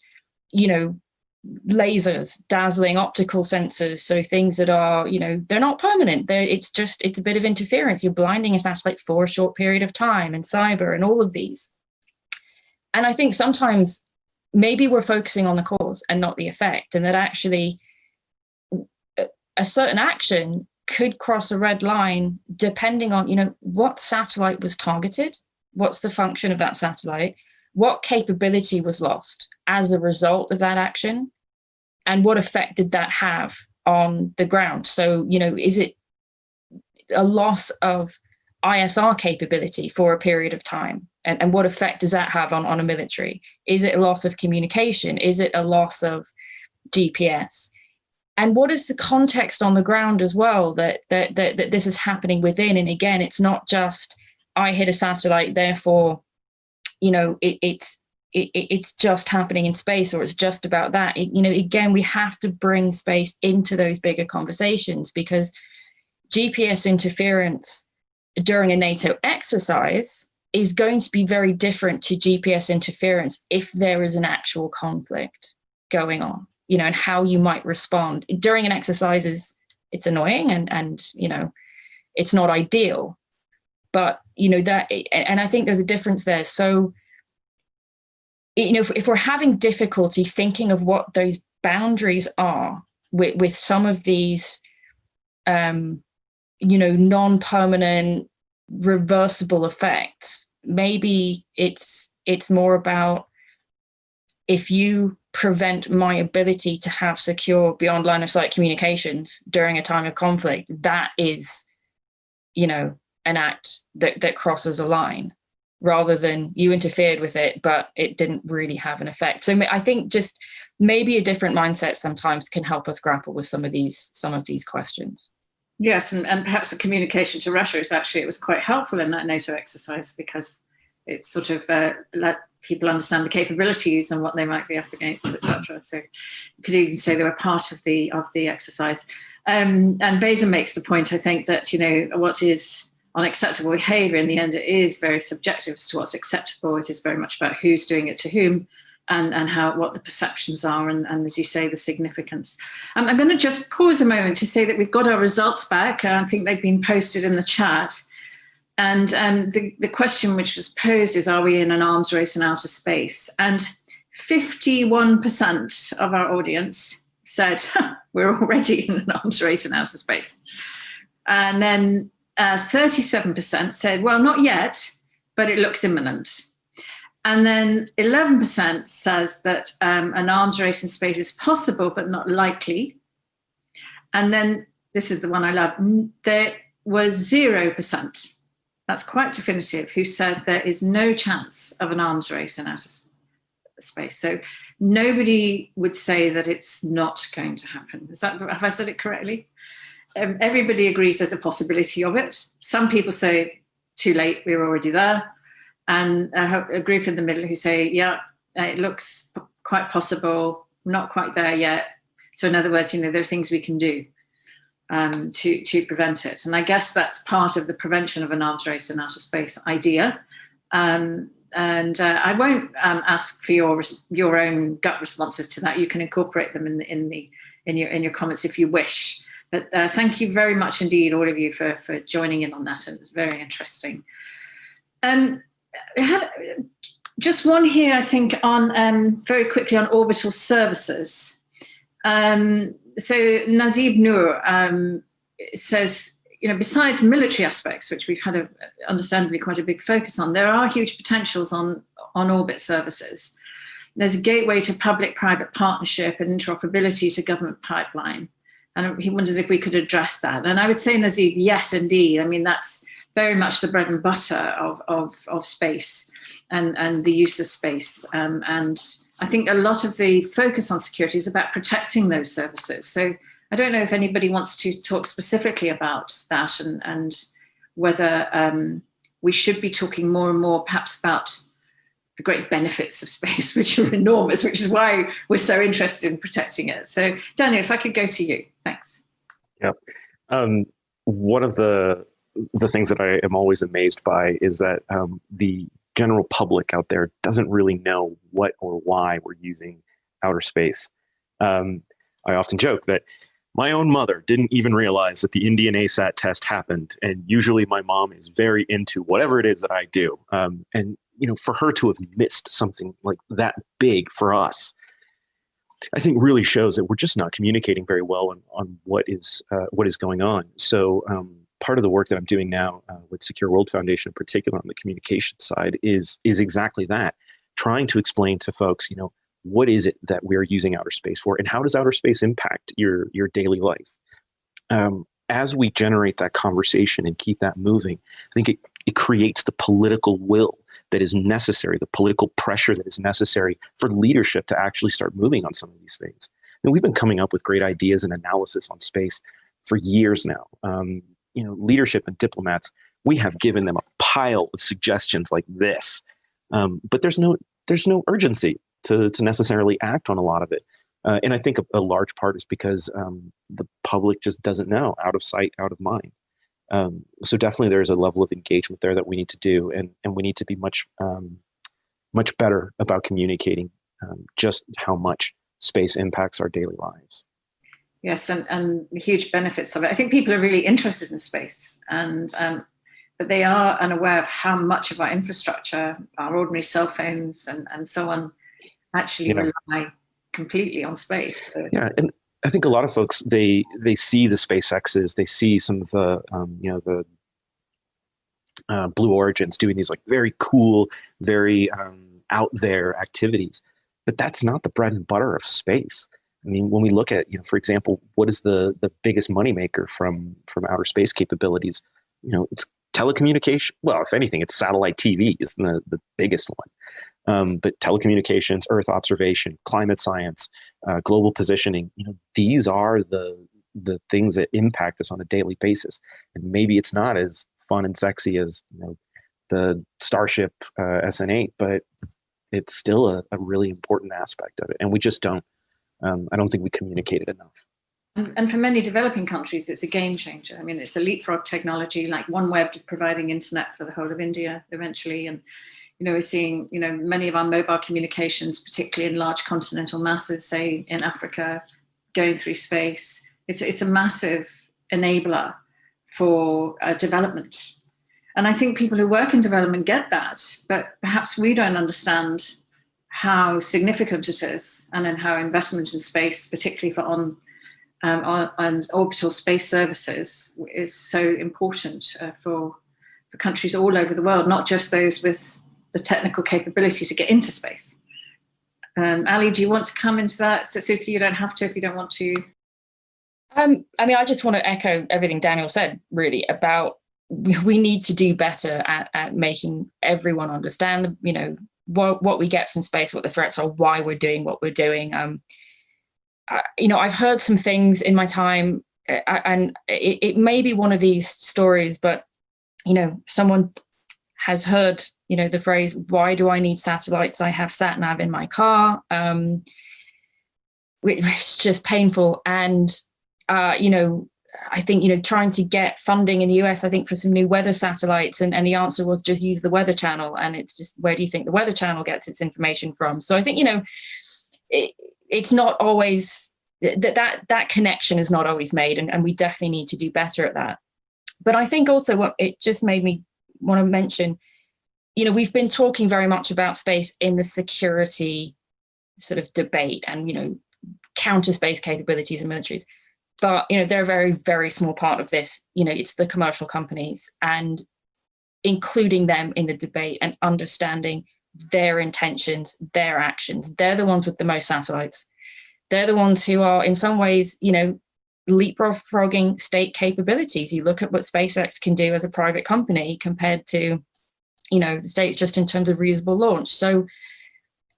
lasers, dazzling optical sensors. So things that are, they're not permanent. It's a bit of interference. You're blinding a satellite for a short period of time, and cyber and all of these. And I think sometimes maybe we're focusing on the cause and not the effect, and that actually a certain action could cross a red line depending on, what satellite was targeted, what's the function of that satellite, what capability was lost as a result of that action, and what effect did that have on the ground. So, is it a loss of ISR capability for a period of time? And what effect does that have on a military? Is it a loss of communication? Is it a loss of GPS? And what is the context on the ground as well that this is happening within? And again, it's not just I hit a satellite, therefore, it's just happening in space, or it's just about that. Again, we have to bring space into those bigger conversations, because GPS interference during a NATO exercise is going to be very different to GPS interference if there is an actual conflict going on, and how you might respond. During an exercise it's annoying and it's not ideal, but and I think there's a difference there. So, if we're having difficulty thinking of what those boundaries are with some of these, non-permanent, reversible effects, maybe it's more about, if you prevent my ability to have secure beyond line of sight communications during a time of conflict, that is, an act that crosses a line, rather than you interfered with it, but it didn't really have an effect. So I think just maybe a different mindset sometimes can help us grapple with some of these questions. Yes, and perhaps the communication to Russia it was quite helpful in that NATO exercise, because it sort of people understand the capabilities and what they might be up against, etc. So you could even say they were part of the exercise. And Beza makes the point, I think, that, you know, what is unacceptable behavior in the end, it is very subjective as to what's acceptable. It is very much about who's doing it to whom, and what the perceptions are, and as you say, the significance. I'm going to just pause a moment to say that we've got our results back. I think they've been posted in the chat. And the question which was posed is, are we in an arms race in outer space? And 51% of our audience said, we're already in an arms race in outer space. And then 37% said, well, not yet, but it looks imminent. And then 11% says that an arms race in space is possible, but not likely. And then this is the one I love. There was 0%. That's quite definitive, who said there is no chance of an arms race in outer space. So nobody would say that it's not going to happen. Have I said it correctly? Everybody agrees there's a possibility of it. Some people say, too late, we're already there. And a group in the middle who say, yeah, it looks quite possible, not quite there yet. So in other words, you know, there are things we can do to prevent it. And I guess that's part of the prevention of an arms race in outer space idea. And I won't ask for your own gut responses to that. You can incorporate them in your comments if you wish. But thank you very much indeed, all of you, for joining in on that. It was very interesting. Just one here, I think, on very quickly on orbital services. So Nazib Noor says, you know, besides military aspects, which we've had understandably quite a big focus on, there are huge potentials on orbit services. There's a gateway to public-private partnership and interoperability to government pipeline. And he wonders if we could address that. And I would say, Nazib, yes, indeed. I mean, that's very much the bread and butter of space and the use of space. And I think a lot of the focus on security is about protecting those services. So I don't know if anybody wants to talk specifically about that, and whether we should be talking more and more perhaps about the great benefits of space, which are enormous, which is why we're so interested in protecting it. So Daniel, if I could go to you. Thanks. Yeah. One of the things that I am always amazed by is that the general public out there doesn't really know what or why we're using outer space. I often joke that my own mother didn't even realize that the Indian ASAT test happened. And usually my mom is very into whatever it is that I do. And, you know, for her to have missed something like that big for us, I think really shows that we're just not communicating very well on what is going on. So part of the work that I'm doing now with Secure World Foundation in particular on the communication side is exactly that, trying to explain to folks, you know, what is it that we're using outer space for, and how does outer space impact your daily life? As we generate that conversation and keep that moving, I think it creates the political will that is necessary, the political pressure that is necessary for leadership to actually start moving on some of these things. And we've been coming up with great ideas and analysis on space for years now. You know, leadership and diplomats, we have given them a pile of suggestions like this, but there's no urgency to necessarily act on a lot of it. And I think a large part is because the public just doesn't know, out of sight, out of mind. So definitely there's a level of engagement there that we need to do, and we need to be much better about communicating just how much space impacts our daily lives. Yes, and the huge benefits of it. I think people are really interested in space, and but they are unaware of how much of our infrastructure, our ordinary cell phones and so on, actually rely completely on space. So. Yeah, and I think a lot of folks, they see the SpaceXs, they see some of the the Blue Origins doing these like very cool, very out there activities, but that's not the bread and butter of space. I mean, when we look at, for example, what is the biggest moneymaker from outer space capabilities? It's telecommunication. Well, if anything, it's satellite TV is the biggest one. But telecommunications, Earth observation, climate science, global positioning, these are the things that impact us on a daily basis. And maybe it's not as fun and sexy as the Starship SN8, but it's still a really important aspect of it. And we just don't, I don't think we communicate it enough. And for many developing countries, it's a game changer. I mean, it's a leapfrog technology, like OneWeb providing internet for the whole of India eventually. And, we're seeing, many of our mobile communications, particularly in large continental masses, say in Africa, going through space. It's a massive enabler for development. And I think people who work in development get that, but perhaps we don't understand how significant it is, and then how investment in space, particularly for and orbital space services, is so important for countries all over the world, not just those with the technical capability to get into space. Ali, do you want to come into that? Satsuki, you don't have to if you don't want to. I mean, I just want to echo everything Daniel said, really, about we need to do better at making everyone understand, what we get from space, what the threats are, why we're doing what we're doing. I've heard some things in my time, and it may be one of these stories, but, someone has heard, the phrase, why do I need satellites? I have sat nav in my car. It's just painful. And, I think, trying to get funding in the US, I think, for some new weather satellites, and the answer was just use the Weather Channel. And it's just, where do you think the Weather Channel gets its information from? So I think, it's not always, that connection is not always made, and we definitely need to do better at that. But I think also what it just made me want to mention, we've been talking very much about space in the security sort of debate and, counter space capabilities and militaries. But, they're a very, very small part of this. It's the commercial companies, and including them in the debate and understanding their intentions, their actions. They're the ones with the most satellites. They're the ones who are, in some ways, leapfrogging state capabilities. You look at what SpaceX can do as a private company compared to, the states, just in terms of reusable launch. So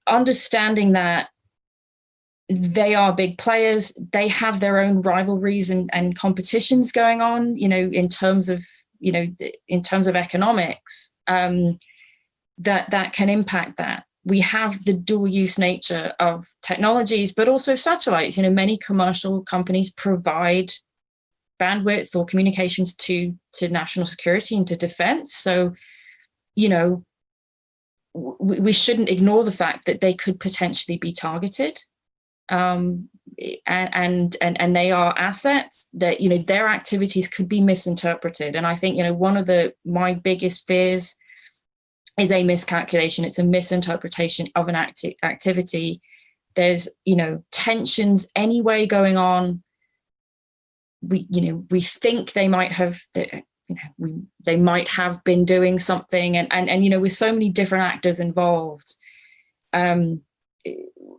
understanding that they are big players, they have their own rivalries and competitions going on, in terms of economics, that can impact that. We have the dual use nature of technologies, but also satellites. Many commercial companies provide bandwidth or communications to national security and to defense. So, we shouldn't ignore the fact that they could potentially be targeted. And they are assets that, their activities could be misinterpreted. And I think, one of my biggest fears is a miscalculation. It's a misinterpretation of an activity. There's, tensions anyway going on. We think they might have, they might have been doing something, and with so many different actors involved,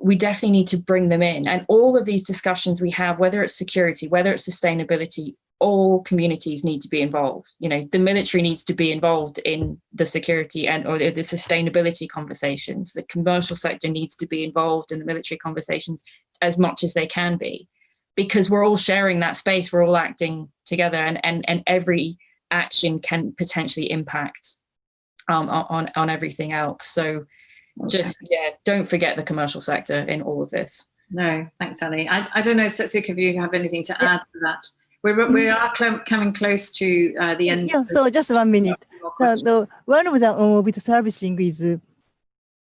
we definitely need to bring them in. And all of these discussions we have, whether it's security, whether it's sustainability, all communities need to be involved. The military needs to be involved in the security or the sustainability conversations. The commercial sector needs to be involved in the military conversations as much as they can be, because we're all sharing that space. We're all acting together, and every action can potentially impact on everything else. So just, don't forget the commercial sector in all of this. No, thanks, Ali. I don't know, Satsuki, if you have anything to add to that. We are coming close to the end. Yeah, so just 1 minute. So one of the on-orbit servicing is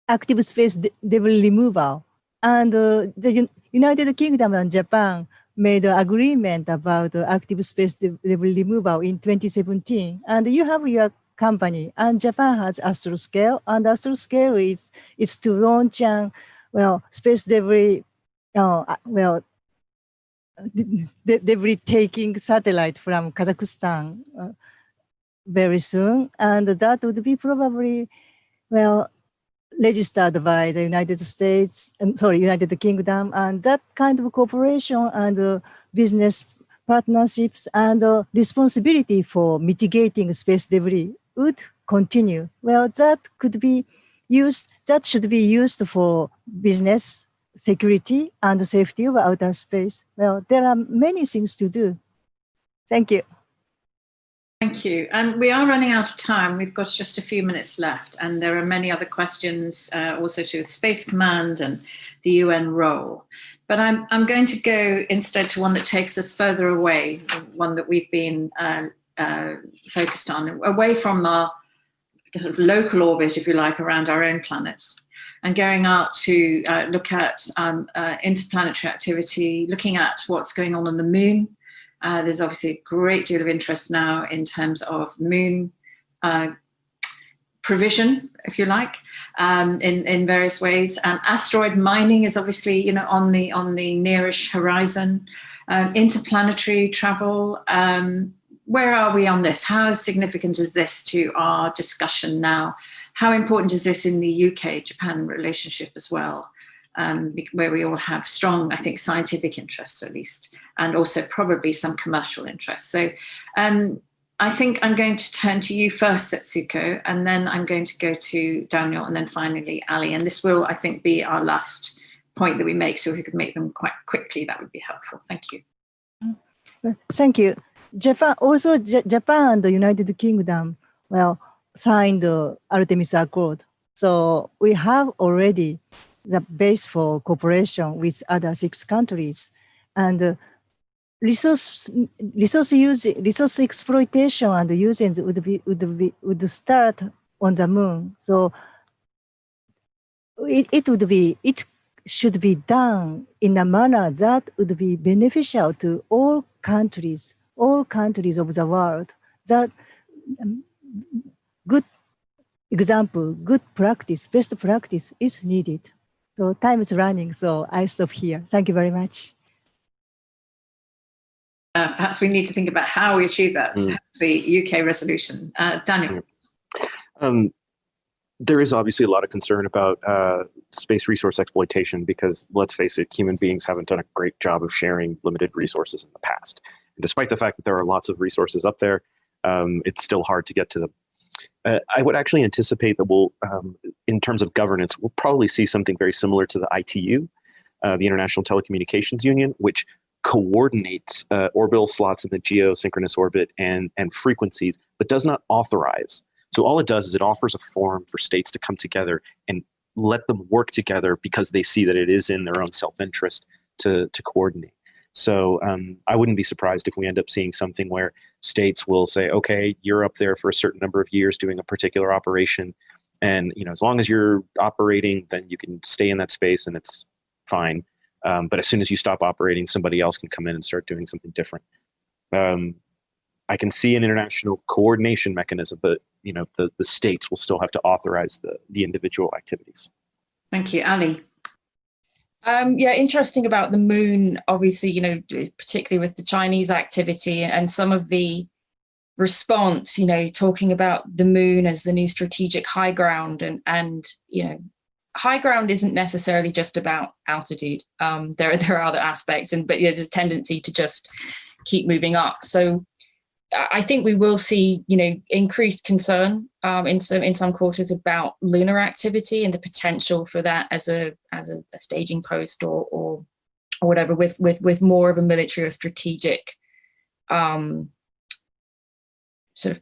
active space debris removal. And the United Kingdom and Japan made an agreement about active space debris removal in 2017. And you have your company, and Japan has Astroscale, and Astroscale is to launch space debris, debris taking satellite from Kazakhstan very soon, and that would be probably registered by the United Kingdom, and that kind of cooperation and business partnerships and responsibility for mitigating space debris would continue. That should be used for business, security, and safety of outer space. There are many things to do. Thank you. Thank you. We are running out of time. We've got just a few minutes left, and there are many other questions also to the Space Command and the UN role. But I'm going to go instead to one that takes us further away, one that we've been focused on, away from our sort of local orbit, if you like, around our own planets, and going out to look at interplanetary activity, looking at what's going on the moon. There's obviously a great deal of interest now in terms of moon provision, if you like, in various ways. Asteroid mining is obviously, you know, on the nearish horizon. Interplanetary travel. Where are we on this? How significant is this to our discussion now? How important is this in the UK-Japan relationship as well? Where we all have strong, I think, scientific interests at least, and also probably some commercial interests. So I think I'm going to turn to you first, Setsuko, and then I'm going to go to Daniel, and then finally Ali. And this will, I think, be our last point that we make. So if we could make them quite quickly, that would be helpful. Thank you. Thank you. Japan, also Japan and the United Kingdom, well, signed the Artemis Accord. So we have already the base for cooperation with other 6 countries, and resource exploitation and usage would start on the moon. So it should be done in a manner that would be beneficial to all countries of the world. That good example, good practice, best practice is needed. So time is running, so I stop here. Thank you very much. Perhaps we need to think about how we achieve that, the UK resolution. Daniel. There is obviously a lot of concern about space resource exploitation because, let's face it, human beings haven't done a great job of sharing limited resources in the past. And despite the fact that there are lots of resources up there, it's still hard to get to them. I would actually anticipate that we'll, in terms of governance, we'll probably see something very similar to the ITU, the International Telecommunications Union, which coordinates orbital slots in the geosynchronous orbit and frequencies, but does not authorize. So all it does is it offers a forum for states to come together and let them work together because they see that it is in their own self-interest to coordinate. So I wouldn't be surprised if we end up seeing something where states will say, okay, you're up there for a certain number of years doing a particular operation. And as long as you're operating, then you can stay in that space and it's fine. But as soon as you stop operating, somebody else can come in and start doing something different. I can see an international coordination mechanism, but the states will still have to authorize the individual activities. Thank you. Ali. Yeah, interesting about the moon, obviously, particularly with the Chinese activity and some of the response, talking about the moon as the new strategic high ground and high ground isn't necessarily just about altitude. There are other aspects, but there's a tendency to just keep moving up. So I think we will see, increased concern in some quarters about lunar activity and the potential for that as a staging post or whatever, with more of a military or strategic sort of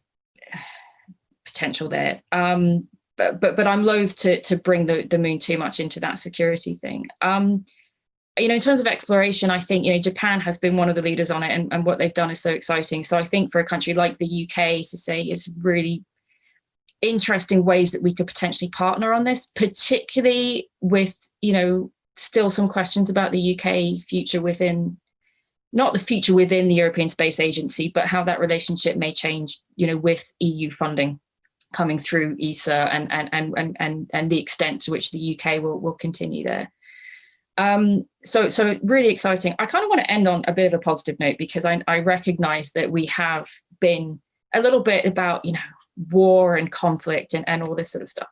potential there. But I'm loath to bring the moon too much into that security thing. In terms of exploration, I think, Japan has been one of the leaders on it, and what they've done is so exciting. So I think for a country like the UK to say it's really interesting ways that we could potentially partner on this, particularly with, still some questions about the UK future within, not the future within the European Space Agency, but how that relationship may change, with EU funding coming through ESA and the extent to which the UK will continue there. So really exciting. I kind of want to end on a bit of a positive note because I recognize that we have been a little bit about, war and conflict and all this sort of stuff.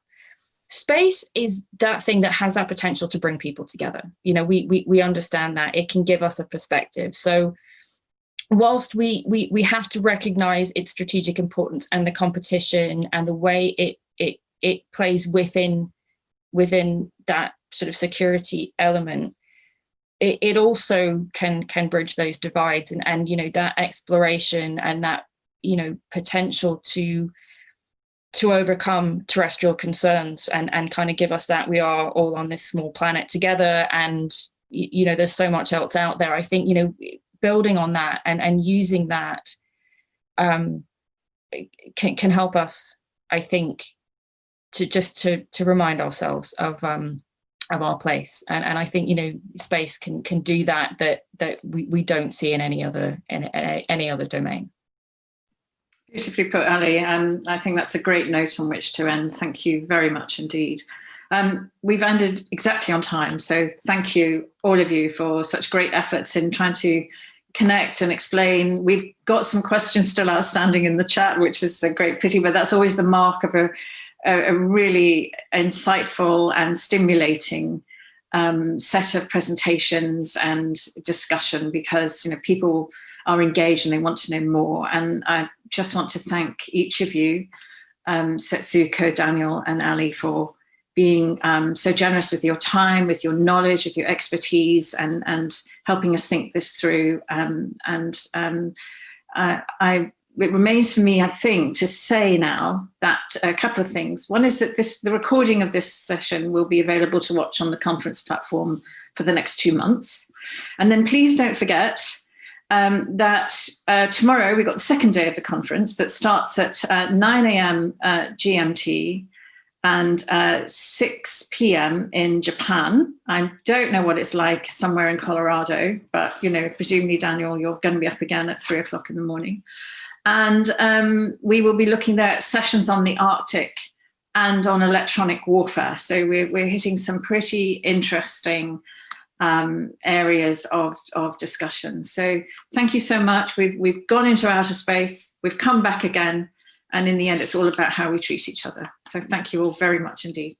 Space is that thing that has that potential to bring people together. We understand that it can give us a perspective. So whilst we have to recognize its strategic importance and the competition and the way it plays within that sort of security element, it also can bridge those divides and that exploration and that potential to overcome terrestrial concerns and kind of give us that we are all on this small planet together, and there's so much else out there. I think building on that and using that can help us, I think, to remind ourselves of our place, and I think space can do that we don't see in any other domain. Beautifully put, Ali. I think that's a great note on which to end. Thank you very much indeed. We've ended exactly on time, so thank you, all of you, for such great efforts in trying to connect and explain. We've got some questions still outstanding in the chat, which is a great pity, but that's always the mark of a really insightful and stimulating set of presentations and discussion, because people are engaged and they want to know more. And I just want to thank each of you, Setsuko, Daniel and Ali, for being so generous with your time, with your knowledge, with your expertise, and helping us think this through. It remains for me, I think, to say now that a couple of things. One is that the recording of this session will be available to watch on the conference platform for the next 2 months. And then please don't forget that tomorrow we've got the second day of the conference that starts at 9 a.m. GMT and 6 p.m. in Japan. I don't know what it's like somewhere in Colorado, but presumably, Daniel, you're going to be up again at 3 o'clock in the morning. And we will be looking there at sessions on the Arctic and on electronic warfare. So we're hitting some pretty interesting areas of discussion. So thank you so much. We've gone into outer space, we've come back again, and in the end, it's all about how we treat each other. So thank you all very much indeed.